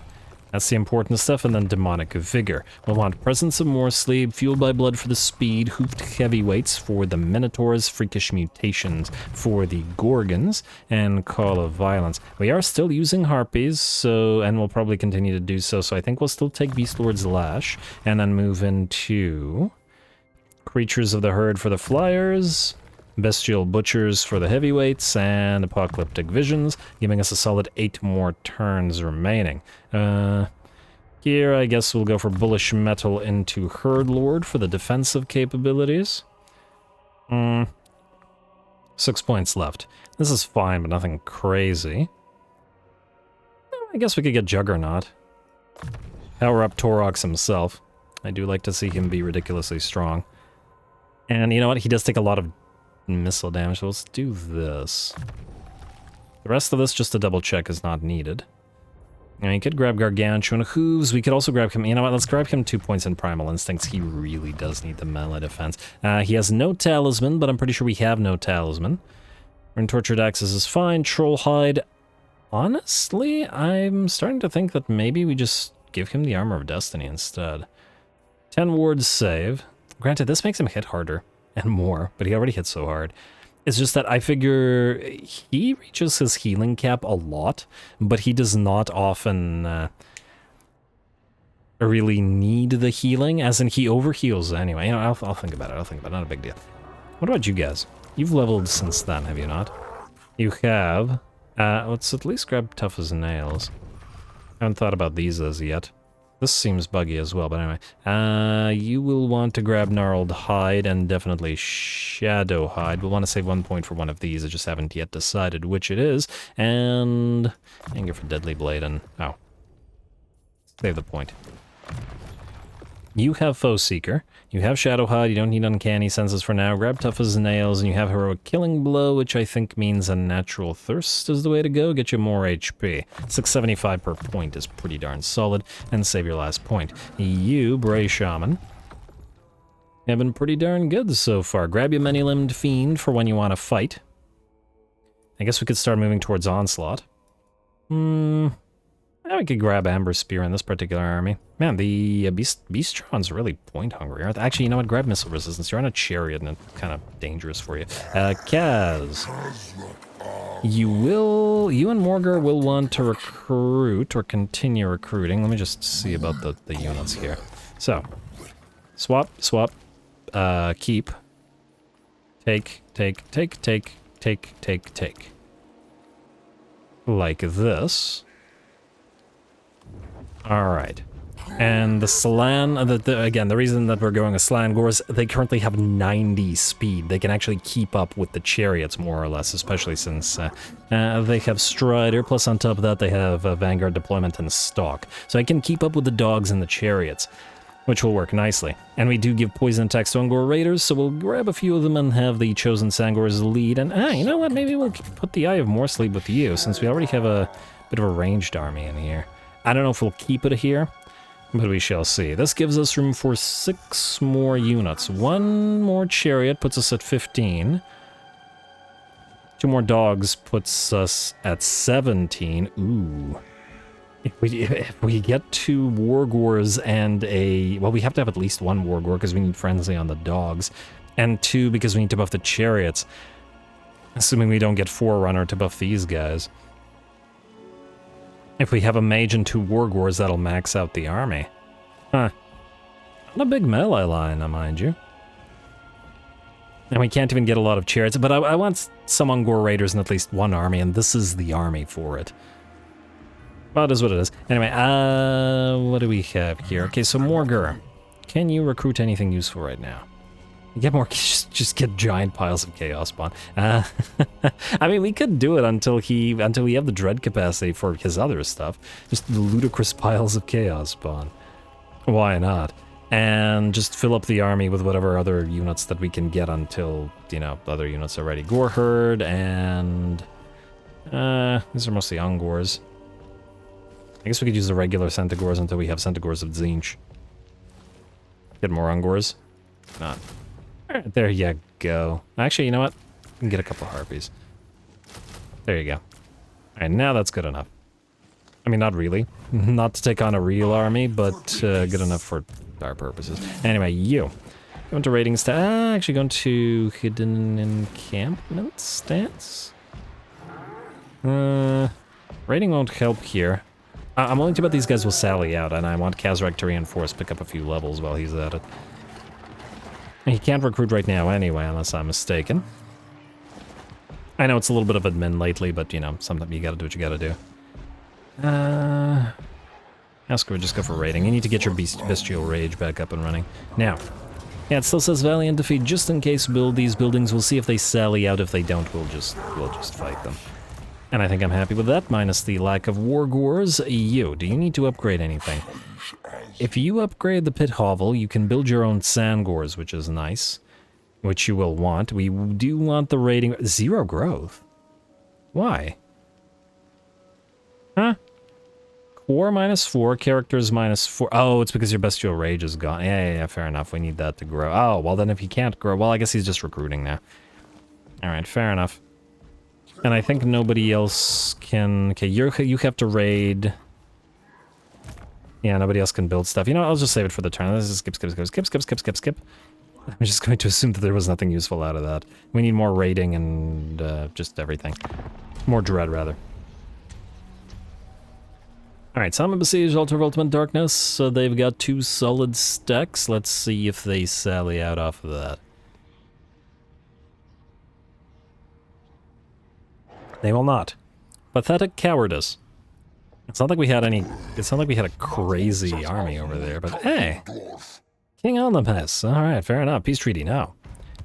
That's the important stuff, and then Demonic Vigor. We'll want Presence of More Sleep, Fueled by Blood for the Speed, Hoofed Heavyweights for the Minotaurs, Freakish Mutations for the Gorgons, and Call of Violence. We are still using Harpies, so, and we'll probably continue to do so, so I think we'll still take Beastlord's Lash, and then move into Creatures of the Herd for the Flyers, Bestial Butchers for the Heavyweights, and Apocalyptic Visions, giving us a solid 8 more turns remaining. Here, I guess we'll go for Bullish Metal into Herd Lord for the defensive capabilities. 6 points left. This is fine, but nothing crazy. I guess we could get Juggernaut. Power up Taurox himself. I do like to see him be ridiculously strong. And you know what? He does take a lot of missile damage, so let's do this. The rest of this, just to double check, is not needed. Now, you could grab Gargantuan Hooves. We could also grab him. You know what? Let's grab him 2 points in Primal Instincts. He really does need the melee defense. He has no Talisman, but I'm pretty sure we have no Talisman. Rune Tortured Axes is fine. Trollhide. Honestly, I'm starting to think that maybe we just give him the Armor of Destiny instead. 10 wards save. Granted, this makes him hit harder and more, but he already hit so hard. It's just that I figure he reaches his healing cap a lot, but he does not often really need the healing, as in he overheals anyway. You know, I'll think about it, not a big deal. What about you guys? You've leveled since then, have you not? You have. Let's at least grab Tough as Nails. I haven't thought about these as yet. This seems buggy as well, but anyway. You will want to grab Gnarled Hide and definitely Shadow Hide. We'll want to save 1 point for one of these. I just haven't yet decided which it is. And Anger for Deadly Blade and... oh. Save the point. You have Foe Seeker. You have Shadow Hide. You don't need Uncanny Senses for now. Grab Tough as Nails, and you have Heroic Killing Blow, which I think means a Natural Thirst is the way to go. Get you more HP. 675 per point is pretty darn solid, and save your last point. You, Bray Shaman, have been pretty darn good so far. Grab your Many-Limbed Fiend for when you want to fight. I guess we could start moving towards Onslaught. Now we could grab Amber Spear in this particular army. Man, the Beastron's really point hungry, aren't they? Actually, you know what? Grab Missile Resistance. You're on a chariot and it's kind of dangerous for you. Kaz. You and Morgar will want to recruit or continue recruiting. Let me just see about the units here. So, swap, keep, take. Like this. Alright. And the Slan, again, the reason that we're going with SFO, they currently have 90 speed. They can actually keep up with the chariots, more or less, especially since they have Strider, plus on top of that they have Vanguard deployment and Stalk. So I can keep up with the dogs and the chariots, which will work nicely. And we do give poison attacks to Ungor Raiders, so we'll grab a few of them and have the chosen TZAANGORS lead. And, you know what, maybe we'll put the Eye of Morsleep with you, since we already have a bit of a ranged army in here. I don't know if we'll keep it here, but we shall see. This gives us room for 6 more units. 1 more chariot puts us at 15. 2 more dogs puts us at 17. Ooh. If we get 2 Wargors and a... Well, we have to have at least 1 Wargor because we need Frenzy on the dogs. And 2 because we need to buff the chariots. Assuming we don't get Forerunner to buff these guys. If we have a mage and 2 Wargors, that'll max out the army. Huh. Not a big melee line, mind you. And we can't even get a lot of chariots, but I want some Ungor Raiders in at least 1 army, and this is the army for it. Well, it is what it is. Anyway, what do we have here? Okay, so Morgar. Can you recruit anything useful right now? Get more, just get giant piles of chaos spawn. I mean, we could do it until we have the dread capacity for his other stuff. Just ludicrous piles of chaos spawn. Why not? And just fill up the army with whatever other units that we can get until, you know, the other units are ready. Gore Herd and... these are mostly Ungors. I guess we could use the regular Centaurs until we have Centaurs of Tzeentch. Get more Ungors? Not. Alright, there you go. Actually, you know what? We can get a couple Harpies. There you go. Alright, now that's good enough. I mean, not really. Not to take on a real army, but good enough for our purposes. Anyway, you. Go into rating stats. Actually, going to hidden encampment stance. Rating won't help here. I'm willing to bet these guys will sally out, and I want Kazrak to reinforce, pick up a few levels while he's at it. He can't recruit right now anyway, unless I'm mistaken. I know it's a little bit of admin lately, but, you know, sometimes you gotta do what you gotta do. Ask her to just go for raiding. You need to get your Bestial Rage back up and running. Now, yeah, it still says Valiant Defeat. Just in case build these buildings, we'll see if they sally out. If they don't, we'll just fight them. And I think I'm happy with that, minus the lack of Wargors. Do you need to upgrade anything? If you upgrade the Pit Hovel, you can build your own TZAANGORS, which is nice. Which you will want. We do want the rating... 0 growth? Why? Huh? Core -4, characters -4. Oh, it's because your Bestial Rage is gone. Yeah, fair enough. We need that to grow. Oh, well then if he can't grow... Well, I guess he's just recruiting now. Alright, fair enough. And I think nobody else can... Okay, you have to raid... Yeah, nobody else can build stuff. You know what, I'll just save it for the turn. Let's just skip. I'm just going to assume that there was nothing useful out of that. We need more raiding and just everything. More dread, rather. Alright, Summon Besieged, Altar of Ultimate Darkness. So they've got 2 solid stacks. Let's see if they sally out off of that. They will not. Pathetic cowardice. It's not like we had a crazy army over there, but hey! King on the Pass. Alright, fair enough. Peace treaty now.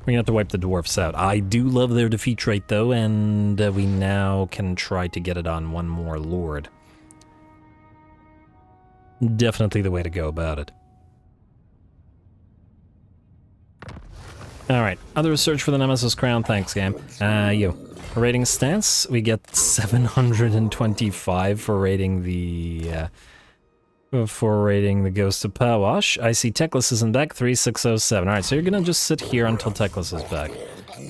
We're gonna have to wipe the dwarfs out. I do love their defeat rate though, and we now can try to get it on 1 more lord. Definitely the way to go about it. Alright, other search for the Nemesis Crown. Thanks, game. You. Rating stance, we get 725 for rating the Ghost of Pawash. I see Teclis is in back, 3607. Alright, so you're gonna just sit here until Teclis is back.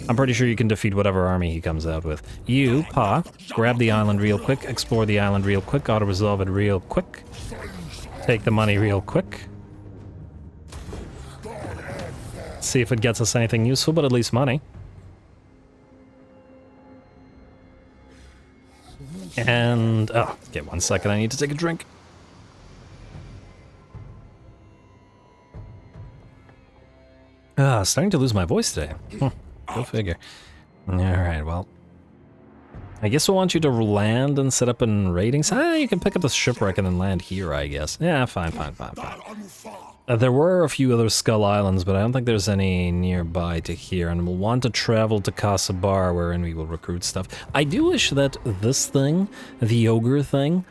I'm pretty sure you can defeat whatever army he comes out with. You, Pa, grab the island real quick, explore the island real quick, auto-resolve it real quick, take the money real quick. See if it gets us anything useful, but at least money. And, oh, get 1 second, I need to take a drink. Starting to lose my voice today. Go figure. Alright, well. I guess we'll want you to land and set up in ratings. You can pick up the shipwreck and then land here, I guess. Yeah, fine. There were a few other Skull Islands, but I don't think there's any nearby to here, and we'll want to travel to Kasabar, wherein we will recruit stuff. I do wish that this thing, the ogre thing,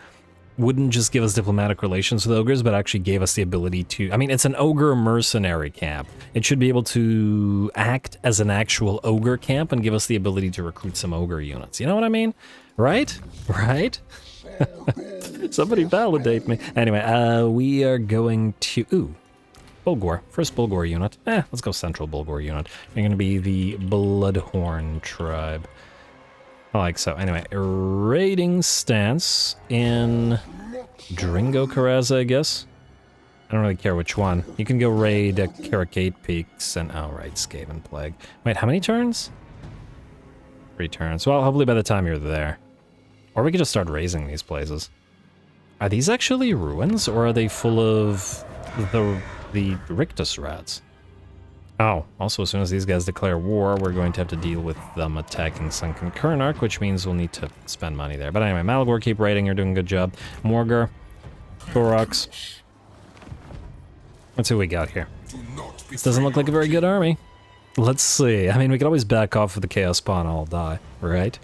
wouldn't just give us diplomatic relations with ogres, but actually gave us the ability to... I mean, it's an ogre mercenary camp. It should be able to act as an actual ogre camp and give us the ability to recruit some ogre units. You know what I mean? Right? Right? Somebody validate me. Anyway, we are going to... Ooh. Bulgor. First Bulgor unit. Let's go Central Bulgor unit. You're going to be the Bloodhorn tribe. Like so. Anyway, raiding stance in Dringo Karaza, I guess. I don't really care which one. You can go raid Karakate Peaks and... Oh, right, Skaven Plague. Wait, how many turns? 3 turns. Well, hopefully by the time you're there. Or we could just start raising these places. Are these actually ruins, or are they full of the Rictus rats? Oh, also as soon as these guys declare war, we're going to have to deal with them attacking Sunken Kernark, which means we'll need to spend money there. But anyway, Malagor, keep raiding, you're doing a good job. Morgar, Taurox. Let's see what we got here. This doesn't look like a very good army. Let's see. I mean, we could always back off with the Chaos Spawn, I'll die, right?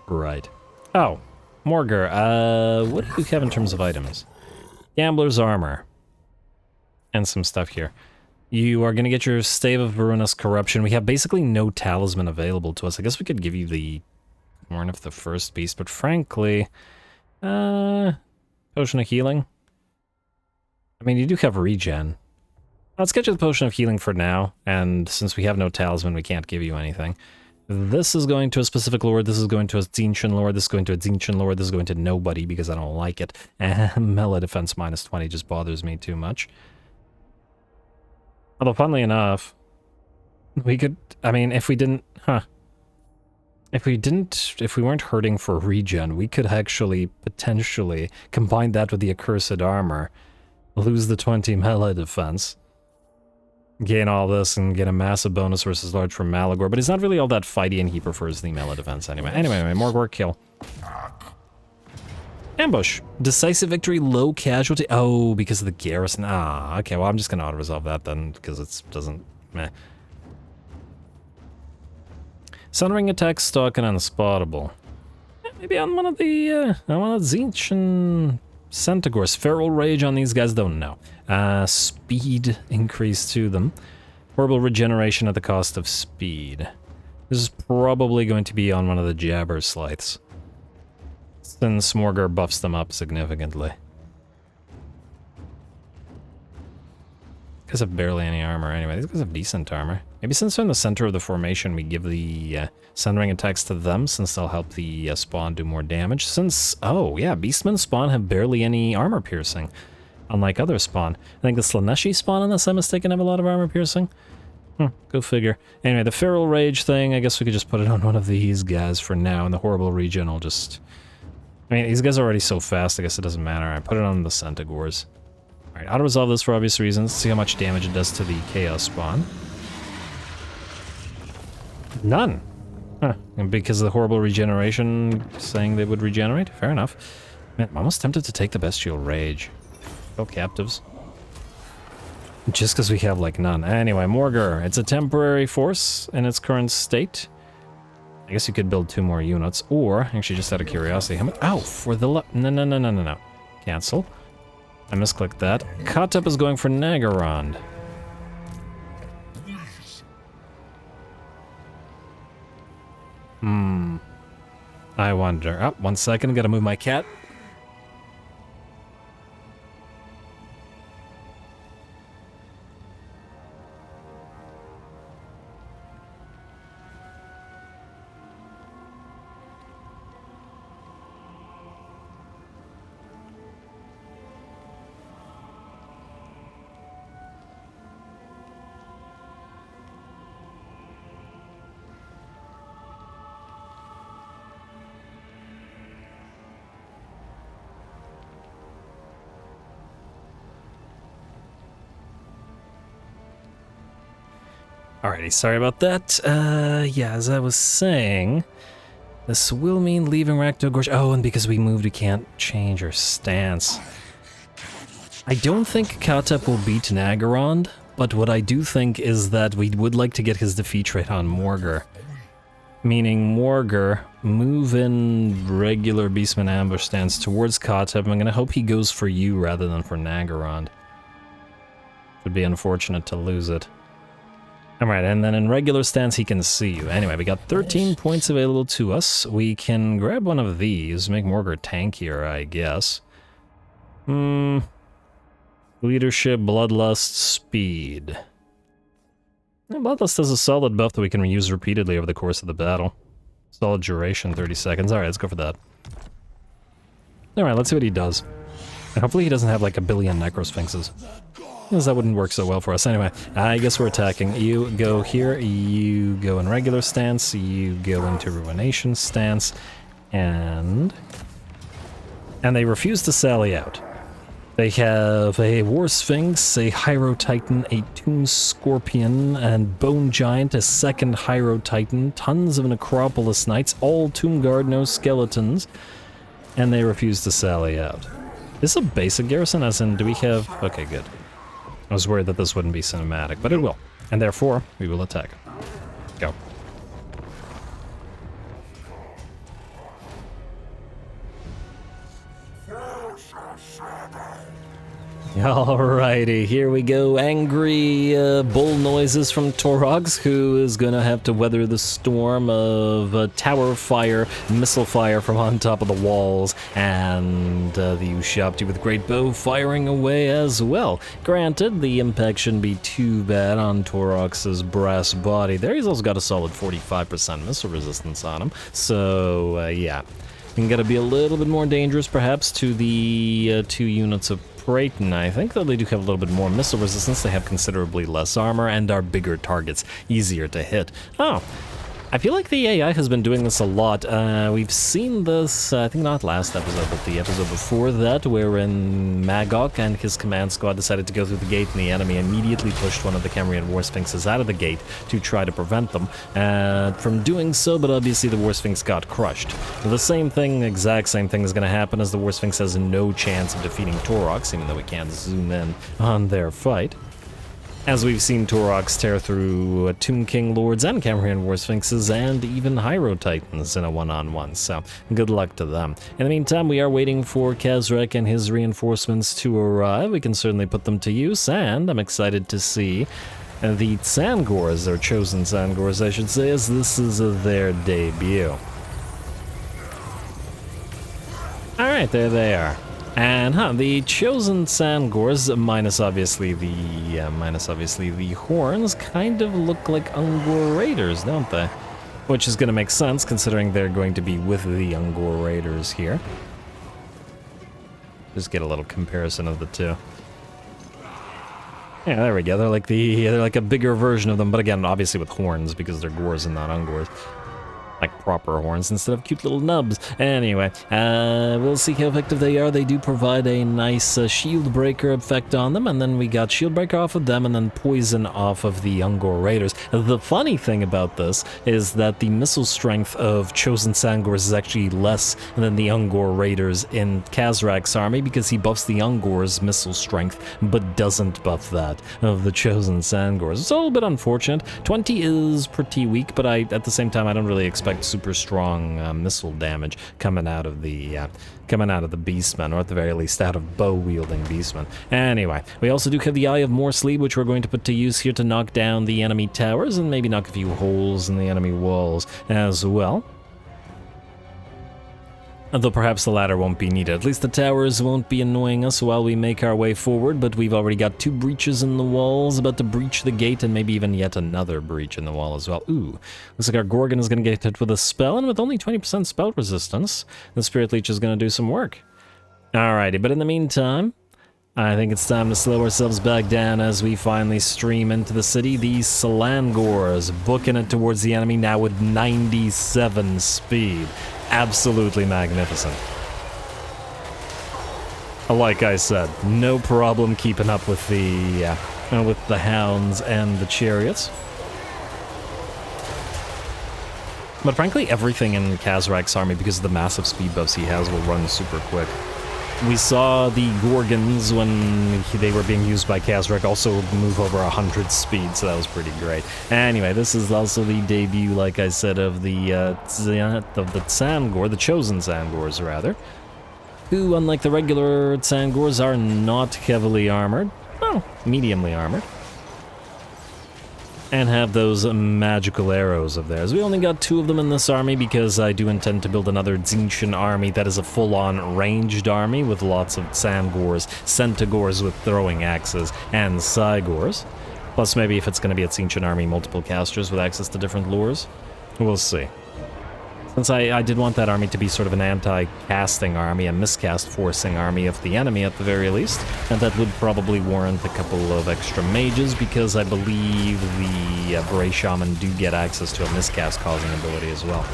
Right. Oh, Morgar, what do you have in terms of items? Gambler's Armor. And some stuff here. You are going to get your Stave of Ruinous Corruption. We have basically no talisman available to us. I guess we could give you the Horn of the First Beast, but frankly... Potion of Healing? I mean, you do have regen. Let's get you the Potion of Healing for now, and since we have no talisman, we can't give you anything. This is going to a specific lord, this is going to a Zinchen lord, this is going to a Zinchen lord, this is going to nobody because I don't like it. And melee defense minus 20 just bothers me too much. Although, funnily enough, we could, I mean, if we weren't hurting for regen, we could actually, potentially, combine that with the Accursed Armor, lose the 20 melee defense, gain all this, and get a massive bonus versus large from Malagor, but he's not really all that fighty, and he prefers the melee defense anyway. Anyway, more work kill. Ambush. Decisive victory, low casualty. Oh, because of the garrison. Ah, okay, well, I'm just gonna auto-resolve that then, because it doesn't... meh. Sunring attack, stock, and unspottable. Maybe on one of the, Zinchen Centaurs. Feral Rage on these guys, though, no. Speed increase to them. Horrible regeneration at the cost of speed. This is probably going to be on one of the Jabber Scythes. Since Morgar buffs them up significantly. These guys have barely any armor anyway. These guys have decent armor. Maybe since they're in the center of the formation, we give the Sunring attacks to them, since they'll help the spawn do more damage. Since, oh yeah, Beastmen spawn have barely any armor piercing, unlike other spawn. I think the Slaneshi spawn, unless I'm mistaken, have a lot of armor piercing. Go figure. Anyway, the Feral Rage thing, I guess we could just put it on one of these guys for now, and the Horrible Regen will just... I mean, these guys are already so fast, I guess it doesn't matter. I put it on the Centaurs. Alright, auto-resolve this for obvious reasons. See how much damage it does to the Chaos Spawn. None! Huh. And because of the horrible regeneration, saying they would regenerate? Fair enough. Man, I'm almost tempted to take the Bestial Rage. Kill captives. Just because we have, like, none. Anyway, Morgar. It's a temporary force in its current state. I guess you could build 2 more units, or, actually just out of curiosity, how much... Ow! For the no. Cancel. I misclicked that. Katep is going for Nagarond. I wonder... Oh, 1 second, gotta move my cat. Alrighty, sorry about that. Yeah, as I was saying, this will mean leaving Rakdo Gorge. Oh, and because we moved, we can't change our stance. I don't think Katep will beat Nagorond, but what I do think is that we would like to get his defeat rate on Morgr. Meaning Morgr, move in regular Beastman ambush stance towards Katep. I'm gonna hope he goes for you rather than for Nagorond. Would be unfortunate to lose it. Alright, and then in regular stance he can see you. Anyway, we got 13 points available to us. We can grab one of these, make Morgr tankier, I guess. Leadership, Bloodlust, Speed. Bloodlust has a solid buff that we can reuse repeatedly over the course of the battle. Solid duration, 30 seconds. Alright, let's go for that. Alright, let's see what he does. And hopefully he doesn't have like a billion Necrosphinxes. Because that wouldn't work so well for us. Anyway, I guess we're attacking. You go here, you go in regular stance, you go into Ruination stance, and they refuse to sally out. They have a War Sphinx, a Hyro Titan, a Tomb Scorpion, and Bone Giant, a second Hyro Titan, tons of Necropolis Knights, all Tomb Guard, no skeletons, and they refuse to sally out. Is this a basic garrison, as in, do we have... Okay, good. I was worried that this wouldn't be cinematic, but it will. And therefore, we will attack. Go. Alrighty, here we go. Angry bull noises from Taurox, who is gonna have to weather the storm of tower fire, missile fire from on top of the walls, and the Ushabti with great bow firing away as well. Granted, the impact shouldn't be too bad on Taurox's brass body there. He's also got a solid 45% missile resistance on him, so yeah. And gotta be a little bit more dangerous, perhaps, to the 2 units of Praeton, I think, though they do have a little bit more missile resistance. They have considerably less armor and are bigger targets, easier to hit. Oh, I feel like the AI has been doing this a lot. We've seen this, I think not last episode, but the episode before that, wherein Magok and his command squad decided to go through the gate, and the enemy immediately pushed one of the Cambrian War Sphinxes out of the gate to try to prevent them from doing so, but obviously the War Sphinx got crushed. The same thing, exact same thing is going to happen, as the War Sphinx has no chance of defeating Taurox, even though we can't zoom in on their fight. As we've seen Taurox tear through Tomb King Lords and Cambrian War Sphinxes and even Hyro Titans in a one-on-one, so good luck to them. In the meantime, we are waiting for Khazrak and his reinforcements to arrive. We can certainly put them to use, and I'm excited to see the TZAANGORS, or chosen TZAANGORS I should say, as this is their debut. Alright, there they are. And the chosen TZAANGORS, minus obviously the horns, kind of look like Ungor Raiders, don't they? Which is going to make sense, considering they're going to be with the Ungor Raiders here. Just get a little comparison of the two. Yeah, there we go. They're like a bigger version of them, but again, obviously with horns because they're Gors and not Ungors. Like proper horns instead of cute little nubs. Anyway, we'll see how effective they are. They do provide a nice shield breaker effect on them, and then we got shield breaker off of them and then poison off of the Ungor Raiders. The funny thing about this is that the missile strength of chosen TZAANGORS is actually less than the Ungor Raiders in Khazrak's army, because he buffs the Ungor's missile strength but doesn't buff that of the chosen TZAANGORS. It's a little bit unfortunate. 20 is pretty weak, but at the same time I don't really expect super strong missile damage coming out of the Beastmen, or at the very least out of bow-wielding Beastmen. Anyway, we also do have the Eye of Morsley, which we're going to put to use here to knock down the enemy towers and maybe knock a few holes in the enemy walls as well. Though perhaps the latter won't be needed. At least the towers won't be annoying us while we make our way forward, but we've already got 2 breaches in the walls, about to breach the gate, and maybe even yet another breach in the wall as well. Ooh, looks like our Gorgon is going to get hit with a spell, and with only 20% spell resistance, the Spirit Leech is going to do some work. Alrighty, but in the meantime, I think it's time to slow ourselves back down as we finally stream into the city. These TZAANGORS booking it towards the enemy now with 97 speed. Absolutely magnificent. Like I said, no problem keeping up with the hounds and the chariots. But frankly, everything in Kazrak's army, because of the massive speed buffs he has, will run super quick. We saw the Gorgons, when they were being used by Kazrak, also move over 100 speed, so that was pretty great. Anyway, this is also the debut, like I said, of the TZAANGOR, the chosen TZAANGORs, rather, who, unlike the regular TZAANGORs, are not heavily armored, well, mediumly armored, and have those magical arrows of theirs. We only got 2 of them in this army because I do intend to build another Tzeentchian army that is a full-on ranged army with lots of TZAANGORs, Centaurs with throwing axes, and Cygors. Plus maybe if it's going to be a Tzeentchian army, multiple casters with access to different lures. We'll see. Since I did want that army to be sort of an anti-casting army, a miscast forcing army of the enemy at the very least, and that would probably warrant a couple of extra mages, because I believe the Bray Shaman do get access to a miscast causing ability as well.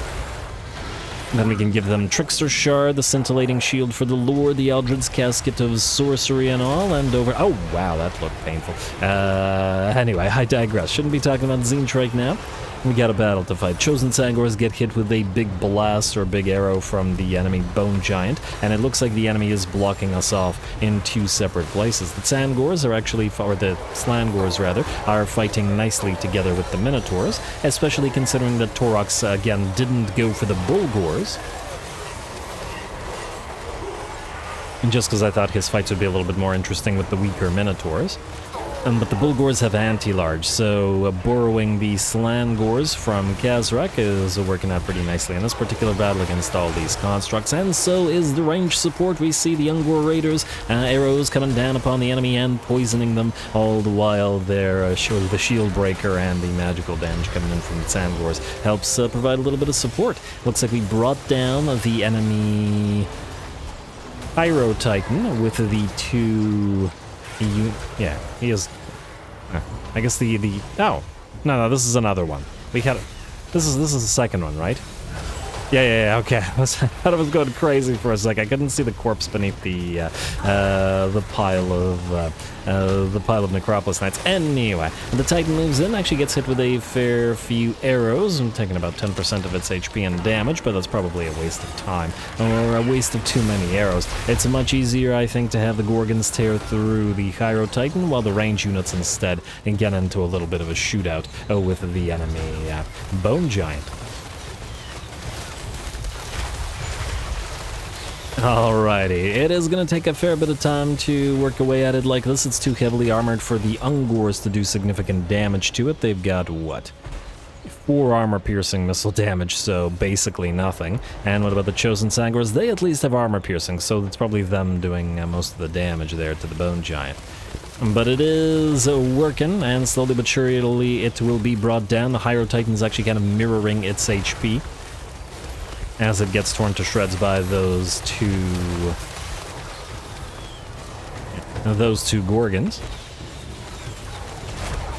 And then we can give them Trickster Shard, the Scintillating Shield for the lore, the Eldred's Casket of Sorcery and all, and over... Oh, wow, that looked painful. Anyway, I digress. Shouldn't be talking about Tzeentch right now. We got a battle to fight. Chosen TZAANGORs get hit with a big blast or big arrow from the enemy Bone Giant, and it looks like the enemy is blocking us off in 2 separate places. The TZAANGORs are actually, or the SLANGORs rather, are fighting nicely together with the Minotaurs, especially considering that Taurox, again, didn't go for the Bulgors. And just because I thought his fights would be a little bit more interesting with the weaker Minotaurs. But the Bulgors have anti-large, so borrowing the SLANGORs from Kazrak is working out pretty nicely in this particular battle against all these constructs, and so is the range support. We see the Ungor Raiders, arrows coming down upon the enemy and poisoning them, all the while the Shield Breaker and the magical damage coming in from the TZAANGORs helps provide a little bit of support. Looks like we brought down the enemy Pyro Titan with the 2... yeah, he is... I guess the... Oh! No, this is another one. We had... This is the second one, right? Yeah, okay. I thought it was going crazy for a sec. I couldn't see the corpse beneath the pile of Necropolis Knights. Anyway, the Titan moves in, actually gets hit with a fair few arrows. I'm taking about 10% of its HP and damage, but that's probably a waste of time, or a waste of too many arrows. It's much easier, I think, to have the Gorgons tear through the Hyro Titan, while the range units instead can get into a little bit of a shootout with the enemy Bone Giant. Alrighty, it is going to take a fair bit of time to work away at it like this. It's too heavily armored for the Ungors to do significant damage to it. They've got, what? 4 armor-piercing missile damage, so basically nothing. And what about the Chosen TZAANGORs? They at least have armor-piercing, so it's probably them doing most of the damage there to the Bone Giant. But it is working, and slowly but surely it will be brought down. The Hyro Titan is actually kind of mirroring its HP as it gets torn to shreds by those two Gorgons.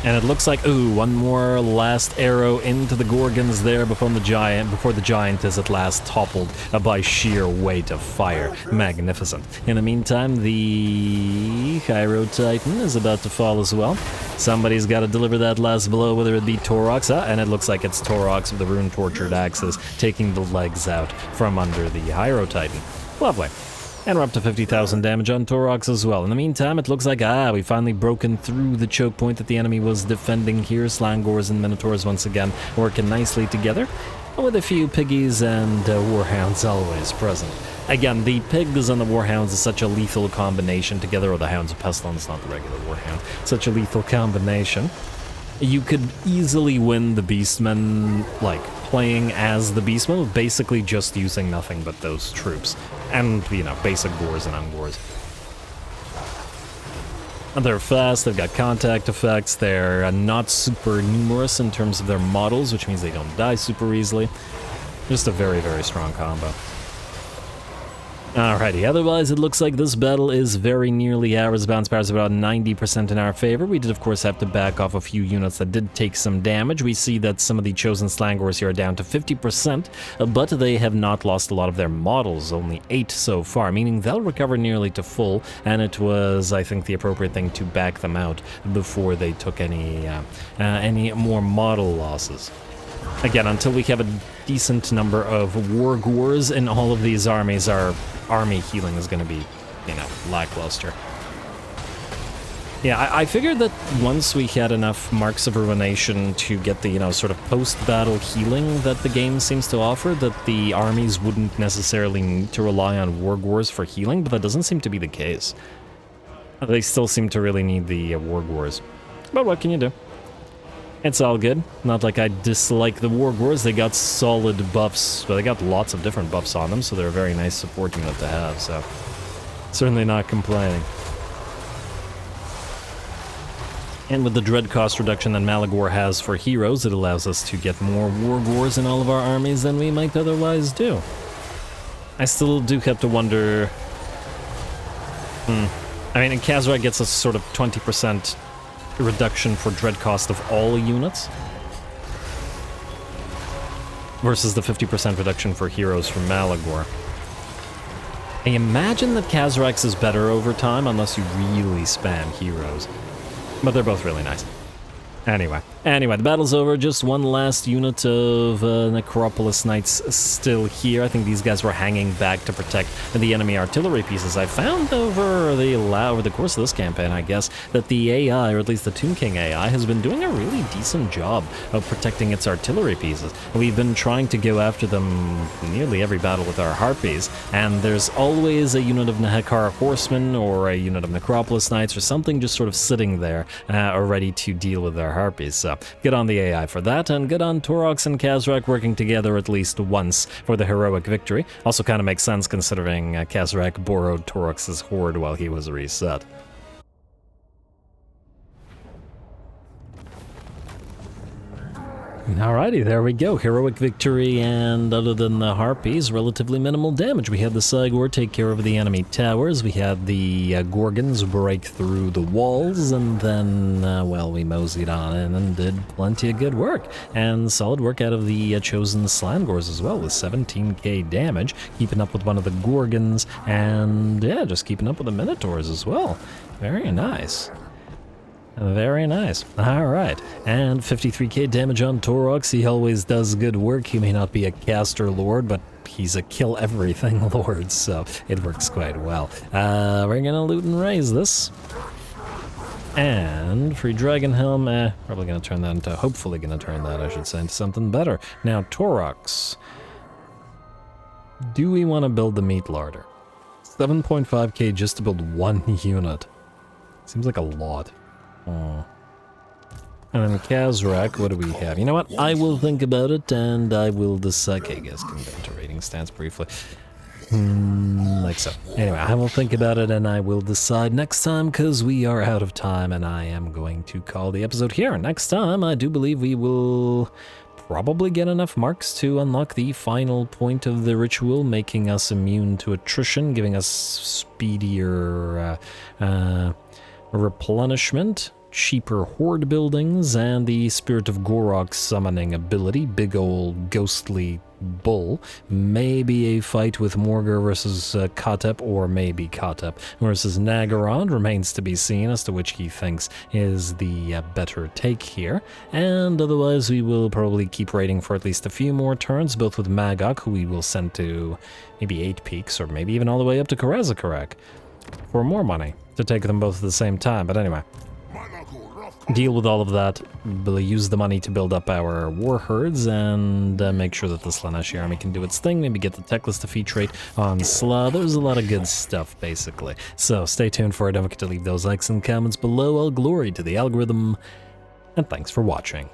And it looks like, ooh, one more last arrow into the Gorgons there before the giant is at last toppled by sheer weight of fire. Magnificent. In the meantime, the Hyro Titan is about to fall as well. Somebody's got to deliver that last blow, whether it be Taurox, and it looks like it's Taurox with the rune-tortured axes taking the legs out from under the Hyro Titan. Lovely. And we're up to 50,000 damage on Taurox as well. In the meantime, it looks like, we've finally broken through the choke point that the enemy was defending here. SLANGORs and Minotaurs once again working nicely together, with a few piggies and warhounds always present. Again, the pigs and the warhounds is such a lethal combination together, or the hounds of pestilence, not the regular warhound. Such a lethal combination. You could easily win the Beastmen, like, playing as the Beastmen, with basically just using nothing but those troops. And, you know, basic Gors and Ungors. And they're fast, they've got contact effects, they're not super numerous in terms of their models, which means they don't die super easily. Just a very, very strong combo. Alrighty, otherwise it looks like this battle is very nearly ours. Bounce power is about 90% in our favor. We did of course have to back off a few units that did take some damage. We see that some of the Chosen SLANGORs here are down to 50%, but they have not lost a lot of their models, only 8 so far, meaning they'll recover nearly to full, and it was, I think, the appropriate thing to back them out before they took any more model losses. again, until we have a decent number of Wargors in all of these armies, our army healing is going to be, you know, lackluster. Yeah, I figured that once we had enough Marks of Ruination to get the, you know, sort of post-battle healing that the game seems to offer, that the armies wouldn't necessarily need to rely on Wargors for healing, but that doesn't seem to be the case. They still seem to really need the Wargors. But what can you do? It's all good. Not like I dislike the Wargors. They got solid buffs, but they got lots of different buffs on them, so they're a very nice support unit to have, so certainly not complaining. And with the dread cost reduction that Malagor has for heroes, it allows us to get more Wargors in all of our armies than we might otherwise do. I still do have to wonder... I mean, Khazrak gets a sort of 20% reduction for dread cost of all units, versus the 50% reduction for heroes from Malagor. I imagine that Khazrak's is better over time, unless you really spam heroes. But they're both really nice. Anyway, the battle's over. Just one last unit of Necropolis Knights still here. I think these guys were hanging back to protect the enemy artillery pieces. I found over the course of this campaign, I guess, that the AI, or at least the Tomb King AI, has been doing a really decent job of protecting its artillery pieces. We've been trying to go after them nearly every battle with our Harpies, and there's always a unit of Nehekar Horsemen or a unit of Necropolis Knights or something just sort of sitting there, ready to deal with our Harpies. So good on the AI for that, and good on Taurox and Khazrak working together at least once for the heroic victory. Also kind of makes sense considering Khazrak borrowed Taurox's Horde while he was reset. Alrighty, there we go. Heroic victory, and other than the Harpies, relatively minimal damage. We had the Cygor take care of the enemy towers, we had the Gorgons break through the walls, and then, well, we moseyed on in and did plenty of good work. And solid work out of the chosen SFO as well, with 17k damage, keeping up with one of the Gorgons, and yeah, just keeping up with the Minotaurs as well. Very nice. Very nice. Alright, and 53k damage on Taurox. He always does good work. He may not be a caster lord, but he's a kill everything lord, so it works quite well. We're gonna loot and raise this. And free Dragon Helm, probably gonna turn that into, hopefully gonna turn that, I should say, into something better. Now, Taurox. Do we want to build the Meat Larder? 7.5k just to build one unit. Seems like a lot. And then Khazrak, what do we have? You know what? I will think about it, and I will decide. Okay, guys, can go into rating stats briefly. Like so. Anyway, I will think about it, and I will decide next time, because we are out of time, and I am going to call the episode here. Next time, I do believe we will probably get enough marks to unlock the final point of the ritual, making us immune to attrition, giving us speedier replenishment, cheaper horde buildings, and the Spirit of Gorok summoning ability, big old ghostly bull. Maybe a fight with Morgar versus Kotep, or maybe Kotep versus Nagaron, remains to be seen as to which he thinks is the better take here. And otherwise we will probably keep raiding for at least a few more turns, both with Magok, who we will send to maybe 8 peaks, or maybe even all the way up to Karazakarak for more money to take them both at the same time. But anyway, deal with all of that. We'll use the money to build up our war herds and make sure that the Slaaneshi army can do its thing. Maybe get the Techless defeat rate on Sla. There's a lot of good stuff, basically. So stay tuned for it. Don't forget to leave those likes and comments below. All glory to the algorithm, and thanks for watching.